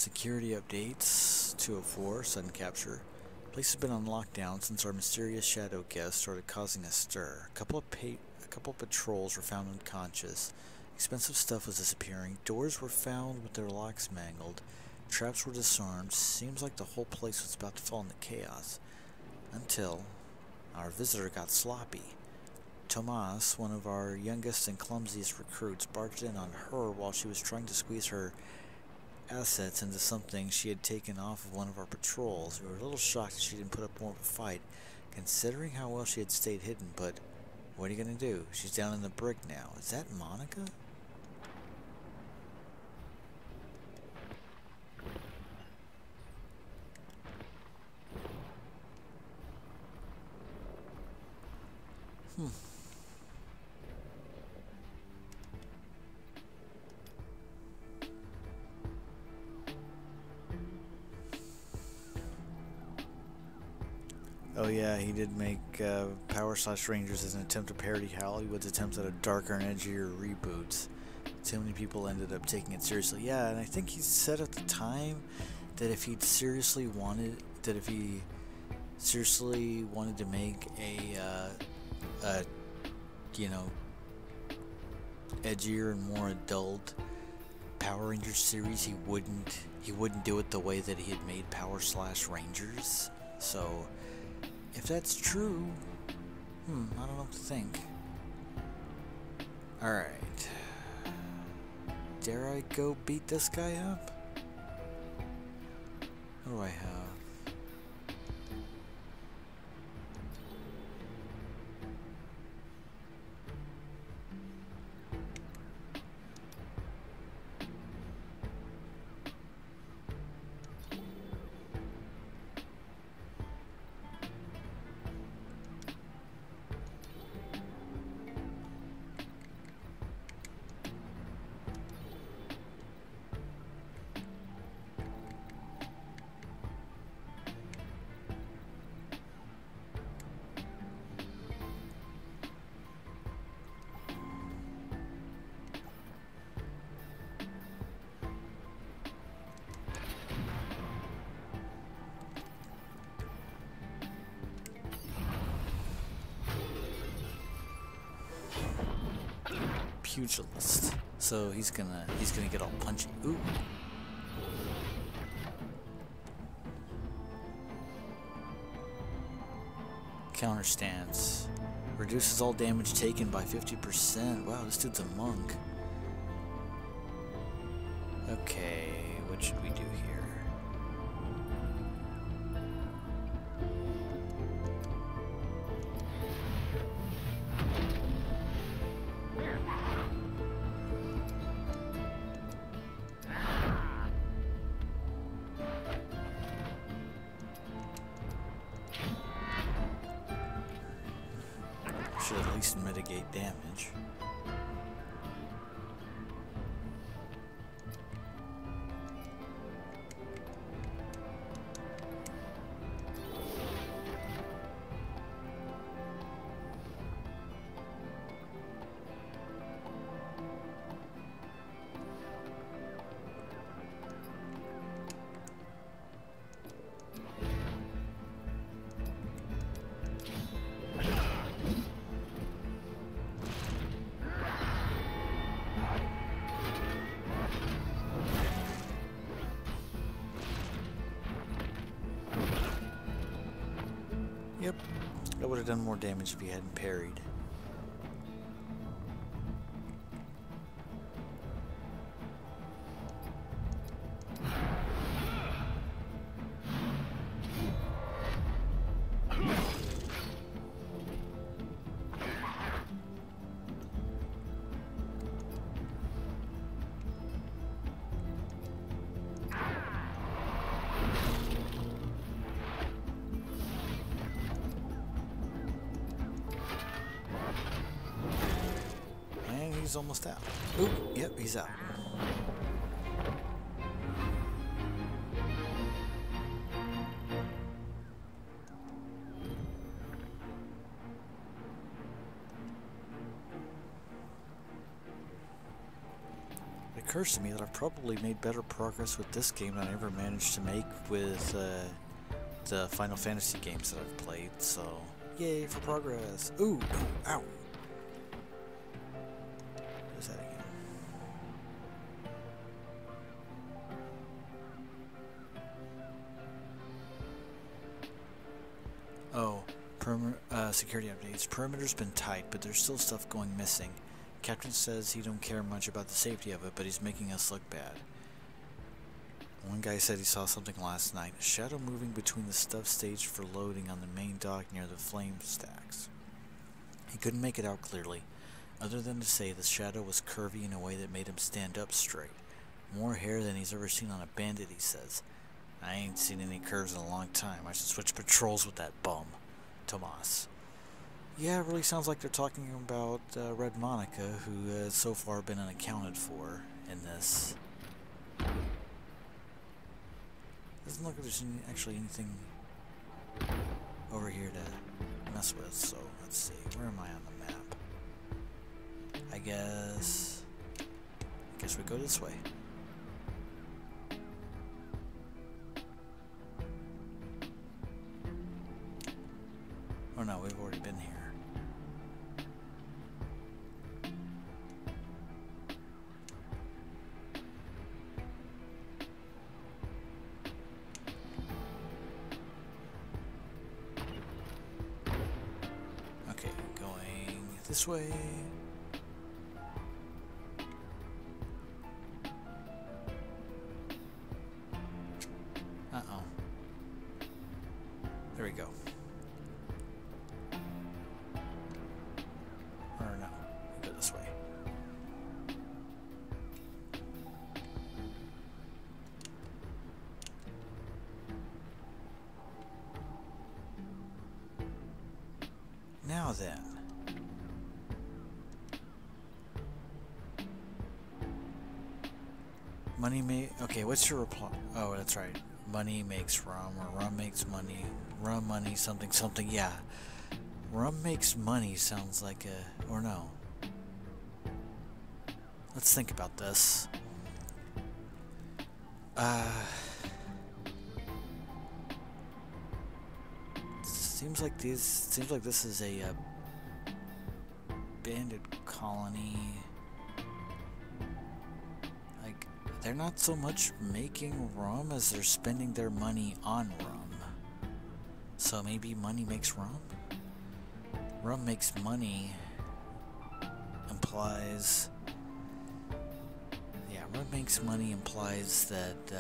Security updates. 204, sudden capture. Place has been on lockdown since our mysterious shadow guest started causing a stir. A couple of patrols were found unconscious. Expensive stuff was disappearing. Doors were found with their locks mangled. Traps were disarmed. Seems like the whole place was about to fall into chaos. Until our visitor got sloppy. Tomas, one of our youngest and clumsiest recruits, barged in on her while she was trying to squeeze her assets into something she had taken off of one of our patrols. We were a little shocked that she didn't put up more of a fight, considering how well she had stayed hidden, but what are you gonna do? She's down in the brick now. Is that Monica? Oh yeah, he did make Power Slash Rangers as an attempt to parody Hollywood's attempts at a darker and edgier reboots. Too many people ended up taking it seriously. Yeah, and I think he said at the time that if he seriously wanted to make a you know, edgier and more adult Power Rangers series, he wouldn't do it the way that he had made Power Slash Rangers. So if that's true, I don't know what to think. Alright. Dare I go beat this guy up? What do I have? Pugilist. So he's gonna get all punchy. Ooh. Counter stance. Reduces all damage taken by 50%. Wow, this dude's a monk. Okay, what should we do here? Should at least mitigate damage. Yep, that would have done more damage if he hadn't parried. He's almost out. Oop, yep, he's out. occurs to me that I've probably made better progress with this game than I ever managed to make with the Final Fantasy games that I've played, so yay for progress. Ooh, ooh, ow. What is that again? Oh, security updates. Perimeter's been tight, but there's still stuff going missing. Captain says he don't care much about the safety of it, but he's making us look bad. One guy said he saw something last night, a shadow moving between the stuff staged for loading on the main dock near the flame stacks. He couldn't make it out clearly, other than to say the shadow was curvy in a way that made him stand up straight. More hair than he's ever seen on a bandit, he says. I ain't seen any curves in a long time. I should switch patrols with that bum. Tomas. Yeah, it really sounds like they're talking about Red Monica, who has so far been unaccounted for in this. Doesn't look like there's actually anything over here to mess with, so let's see. Where am I on the map? I guess we go this way. Oh no, we've already been here. Okay, going this way. Uh-oh. There we go. Or no, we go this way. Now then. Okay, what's your reply? Oh, that's right. Money makes rum, or rum makes money. Rum, money, something, something, yeah. Rum makes money sounds like a... or no. Let's think about this. Seems like this is a bandit colony. Like, they're not so much making rum as they're spending their money on rum. So maybe money makes rum? Rum makes money implies... yeah, rum makes money implies that,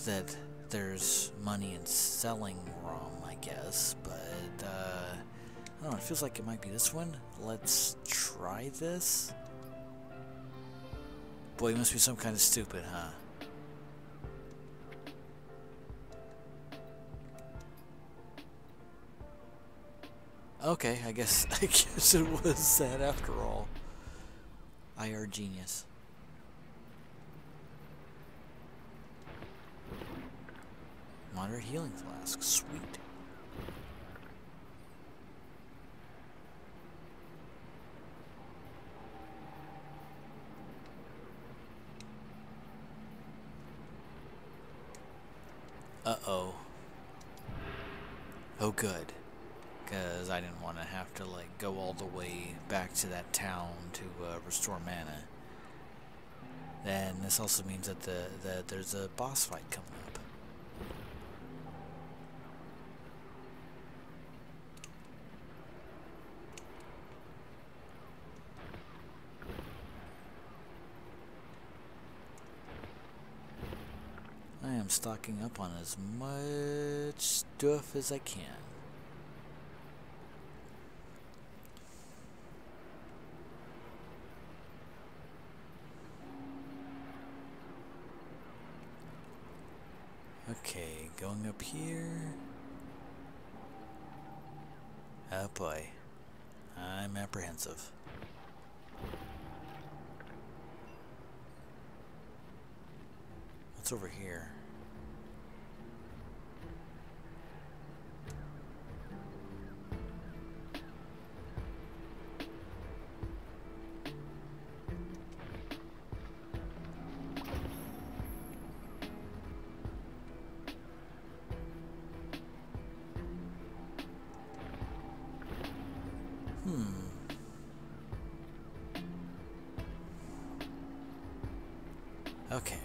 that there's money in selling rum, I guess, but, I don't know, it feels like it might be this one. Let's try this. Boy, you must be some kind of stupid, huh? Okay, I guess it was that after all. IR genius. Moderate healing flask, sweet. Uh-oh. Oh, good. Because I didn't want to have to, like, go all the way back to that town to restore mana. Then this also means that there's a boss fight coming up. I am stocking up on as much stuff as I can. Okay, going up here. Oh boy, I'm apprehensive. What's over here? Okay.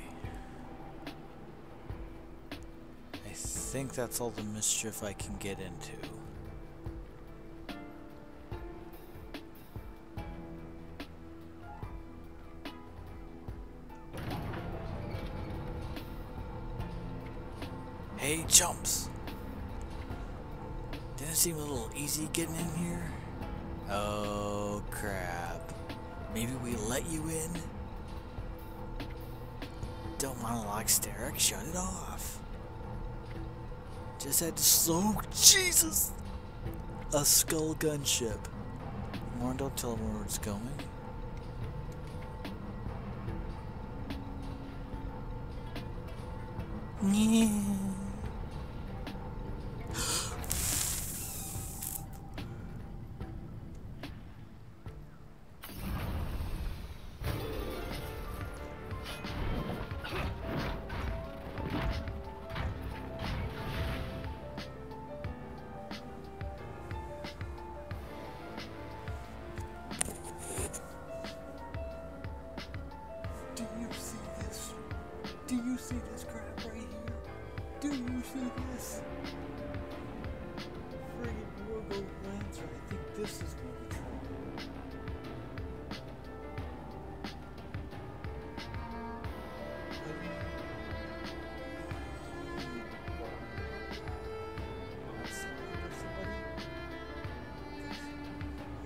I think that's all the mischief I can get into. Hey, jumps! Didn't it seem a little easy getting in here? Oh, crap. Maybe we let you in? Don't monologue, Steric. Shut it off. Just had to slow. Jesus! A skull gunship. More, don't tell him where it's going. Yeah. Do you see this crap right here? Do you see this? Friggin' Rogo Lancer, I think this is what we're trying.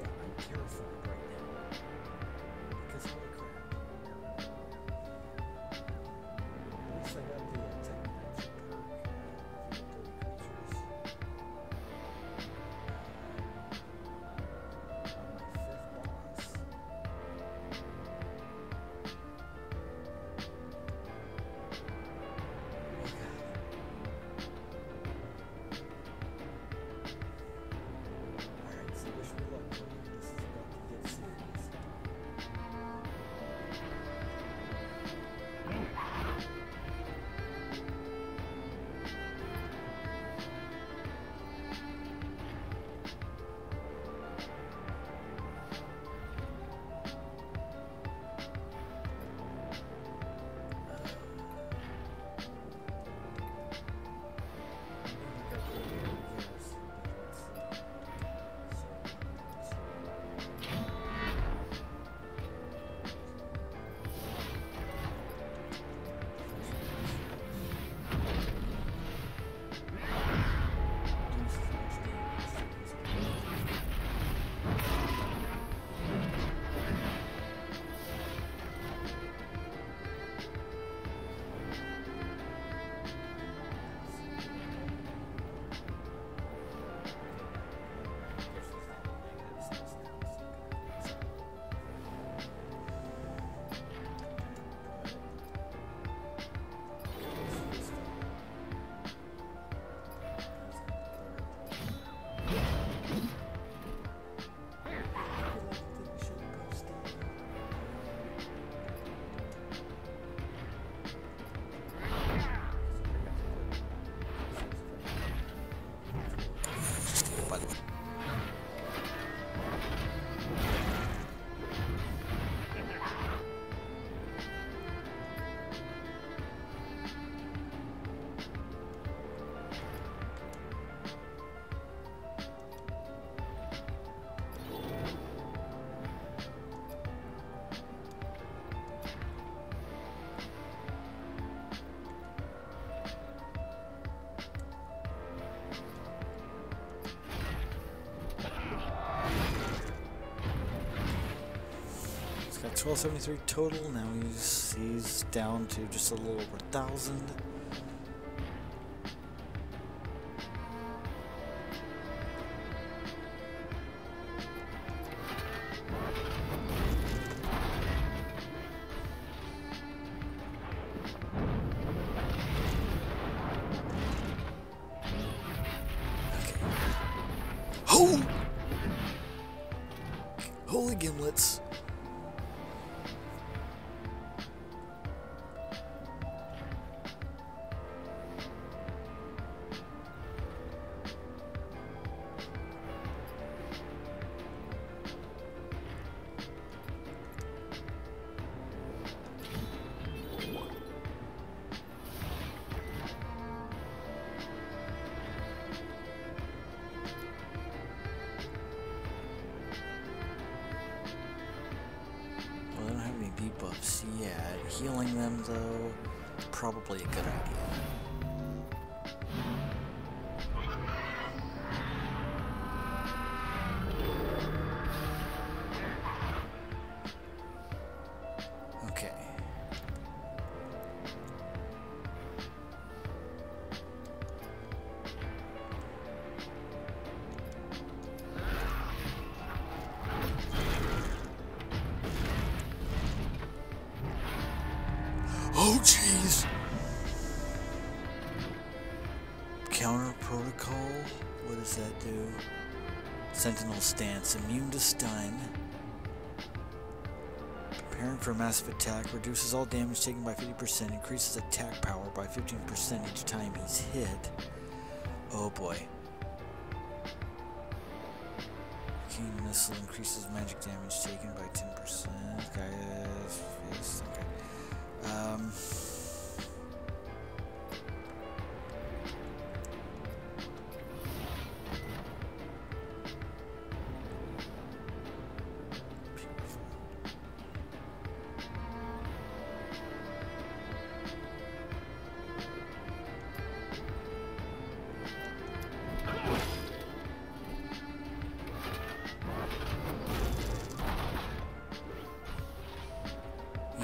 I'm terrified right now. Because holy crap. I got the technology perk for the creatures. On my 5th boss. Oh god. Alright, so wish me luck, Cody. This is about to get serious. Got 1273 total. Now he's down to just a little over 1,000. Okay. Holy gimlets. Healing them, though, probably a good idea. Okay. Oh, jeez! Counter protocol? What does that do? Sentinel stance. Immune to stun. Preparing for a massive attack. Reduces all damage taken by 50%. Increases attack power by 15% each time he's hit. Oh boy. Keen missile increases magic damage taken by 10%. Okay.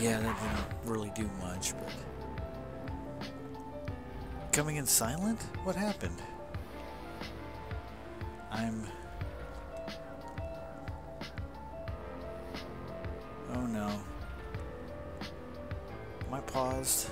Yeah, that didn't really do much, but... Coming in silent? What happened? Oh no. Am I paused?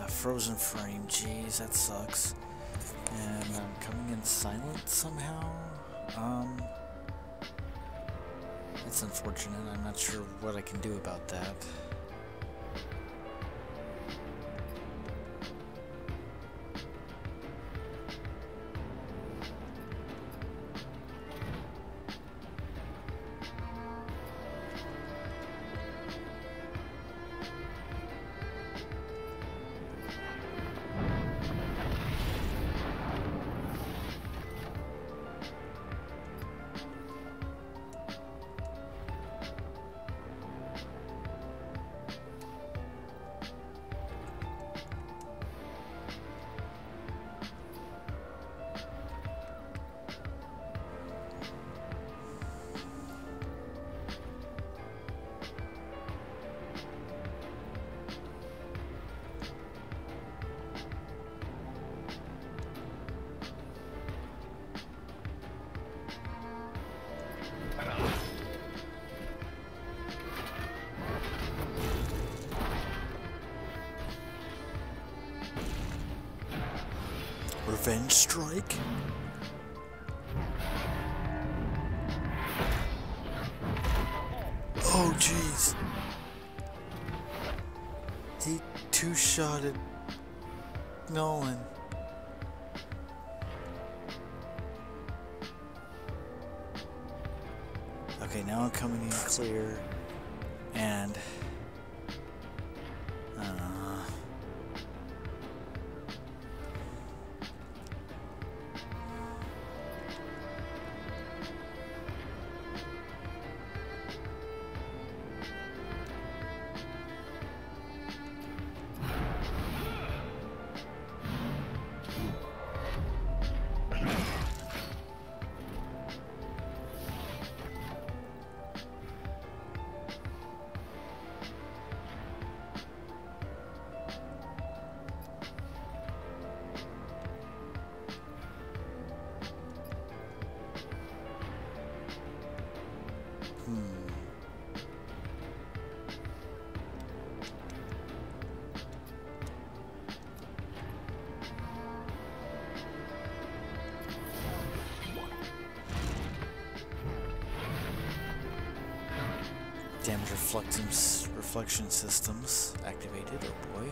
Frozen frame, jeez, that sucks. And I'm coming in silent somehow? It's unfortunate, I'm not sure what I can do about that. Revenge strike? Oh jeez. He two-shotted Nolan. Okay, now I'm coming in clear, and damage reflection systems activated. Oh boy.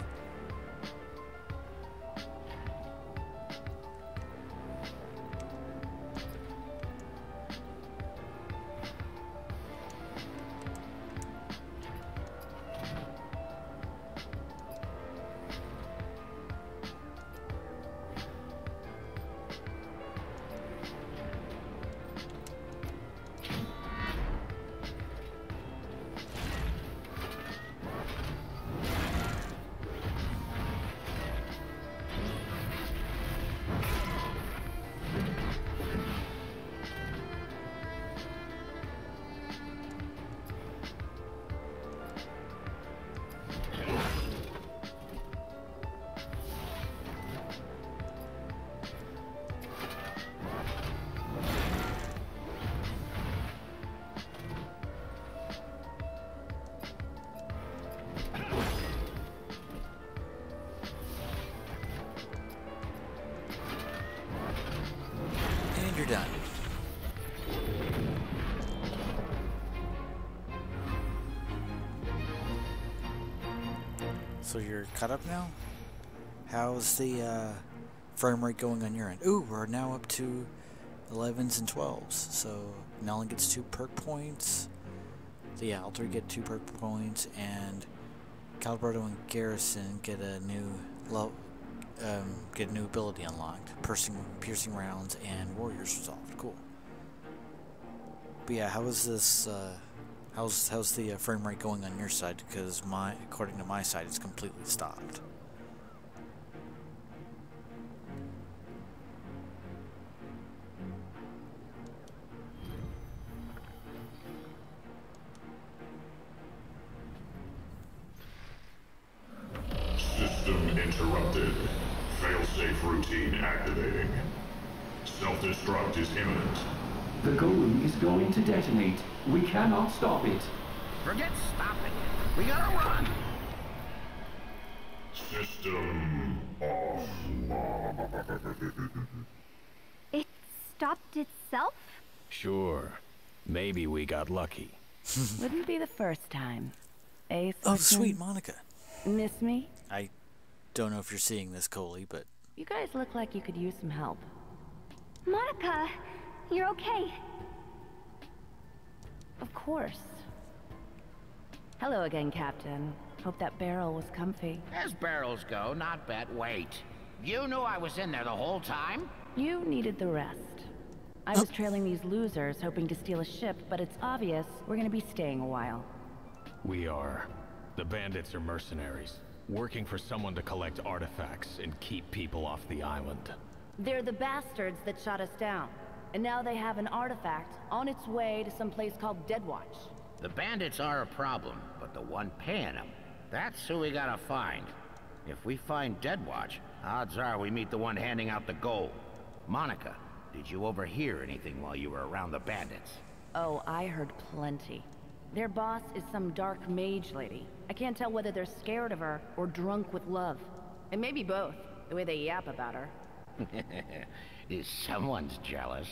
So you're caught up now? How's the frame rate going on your end? Ooh, we're now up to 11s and 12s. So Nellen gets 2 perk points. So yeah, all 3 get 2 perk points, and Caliberto and Garrison get a new ability unlocked. Piercing rounds and warriors resolved. Cool. But yeah, how is this? How's the frame rate going on your side? Because according to my side, it's completely stopped. System interrupted. Failsafe routine activating. Self-destruct is imminent. The golem is going to detonate. We cannot stop it. Forget stopping. We gotta run. System offline. It stopped itself? Sure. Maybe we got lucky. Wouldn't be the first time. Eh, Oh, sweet Monica. Miss me? I don't know if you're seeing this, Coley, but You guys look like you could use some help. Monica, you're okay. Of course. Hello again, Captain. Hope that barrel was comfy. As barrels go, not bad. Wait. You knew I was in there the whole time? You needed the rest. I was trailing these losers, hoping to steal a ship, but it's obvious we're gonna be staying a while. We are. The bandits are mercenaries, working for someone to collect artifacts and keep people off the island. They're the bastards that shot us down. And now they have an artifact on its way to some place called Deadwatch. The bandits are a problem, but the one paying them, that's who we gotta find. If we find Deadwatch, odds are we meet the one handing out the gold. Monica, did you overhear anything while you were around the bandits? Oh, I heard plenty. Their boss is some dark mage lady. I can't tell whether they're scared of her or drunk with love. And maybe both, the way they yap about her. Someone's jealous.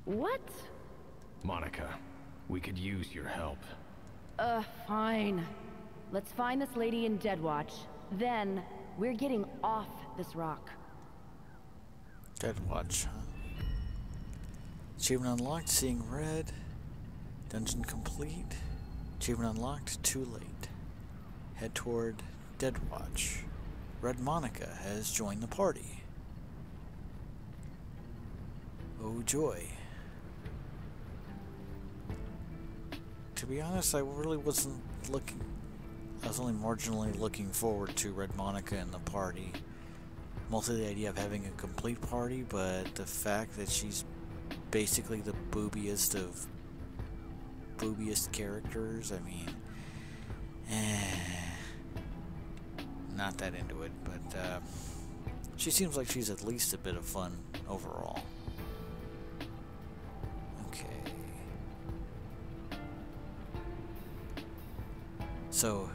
What? Monica, we could use your help. Fine. Let's find this lady in Deadwatch. Then, we're getting off this rock. Deadwatch, huh? Achievement unlocked, seeing red. Dungeon complete. Achievement unlocked, too late. Head toward Deadwatch. Red Monica has joined the party. Oh joy. To be honest, I really wasn't looking... I was only marginally looking forward to Red Monica in the party. Mostly the idea of having a complete party, but the fact that she's basically the boobiest of boobiest characters, I mean... not that into it, but she seems like she's at least a bit of fun overall. Okay. So...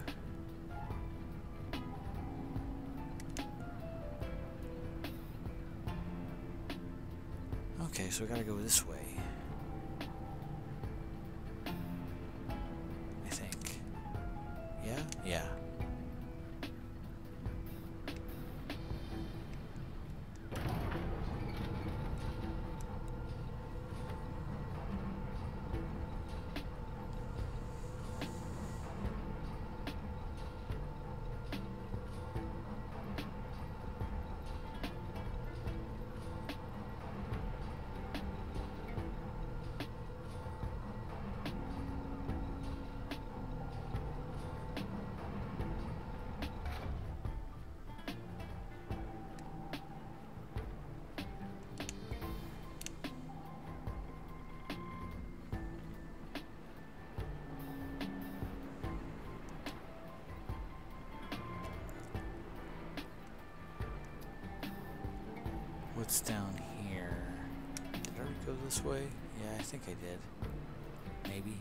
okay, so we gotta go this way. I think. Yeah? Yeah. What's down here? Did I already go this way? Yeah, I think I did. Maybe.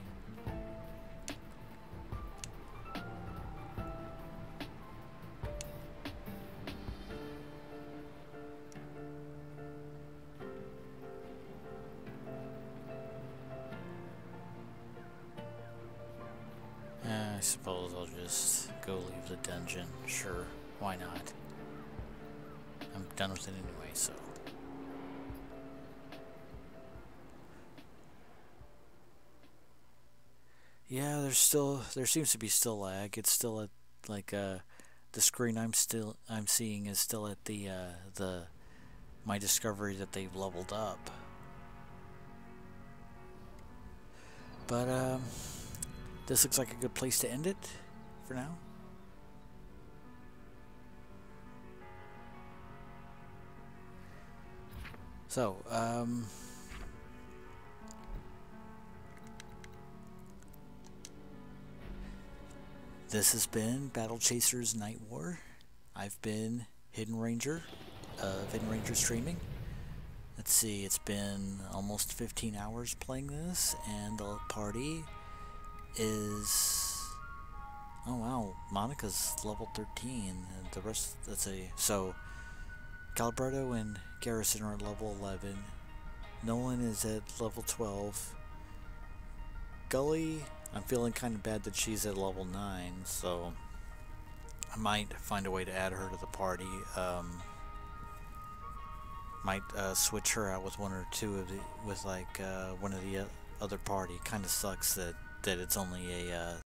I suppose I'll just go leave the dungeon. Sure, why not? I'm done with it anyway, so. Yeah, there seems to be still lag. It's still at, like, the screen I'm seeing is still at my discovery that they've leveled up. But, this looks like a good place to end it for now. So, this has been Battle Chasers Nightwar. I've been Hidden Ranger of Hidden Ranger Streaming. Let's see, it's been almost 15 hours playing this, and the party is... Oh wow, Monica's level 13, and the rest, let's see, so Calibretto and Garrison are at level 11, Nolan is at level 12, Gully, I'm feeling kind of bad that she's at level 9, so I might find a way to add her to the party. Might switch her out with one or two of the, with like one of the other party. Kind of sucks that it's only a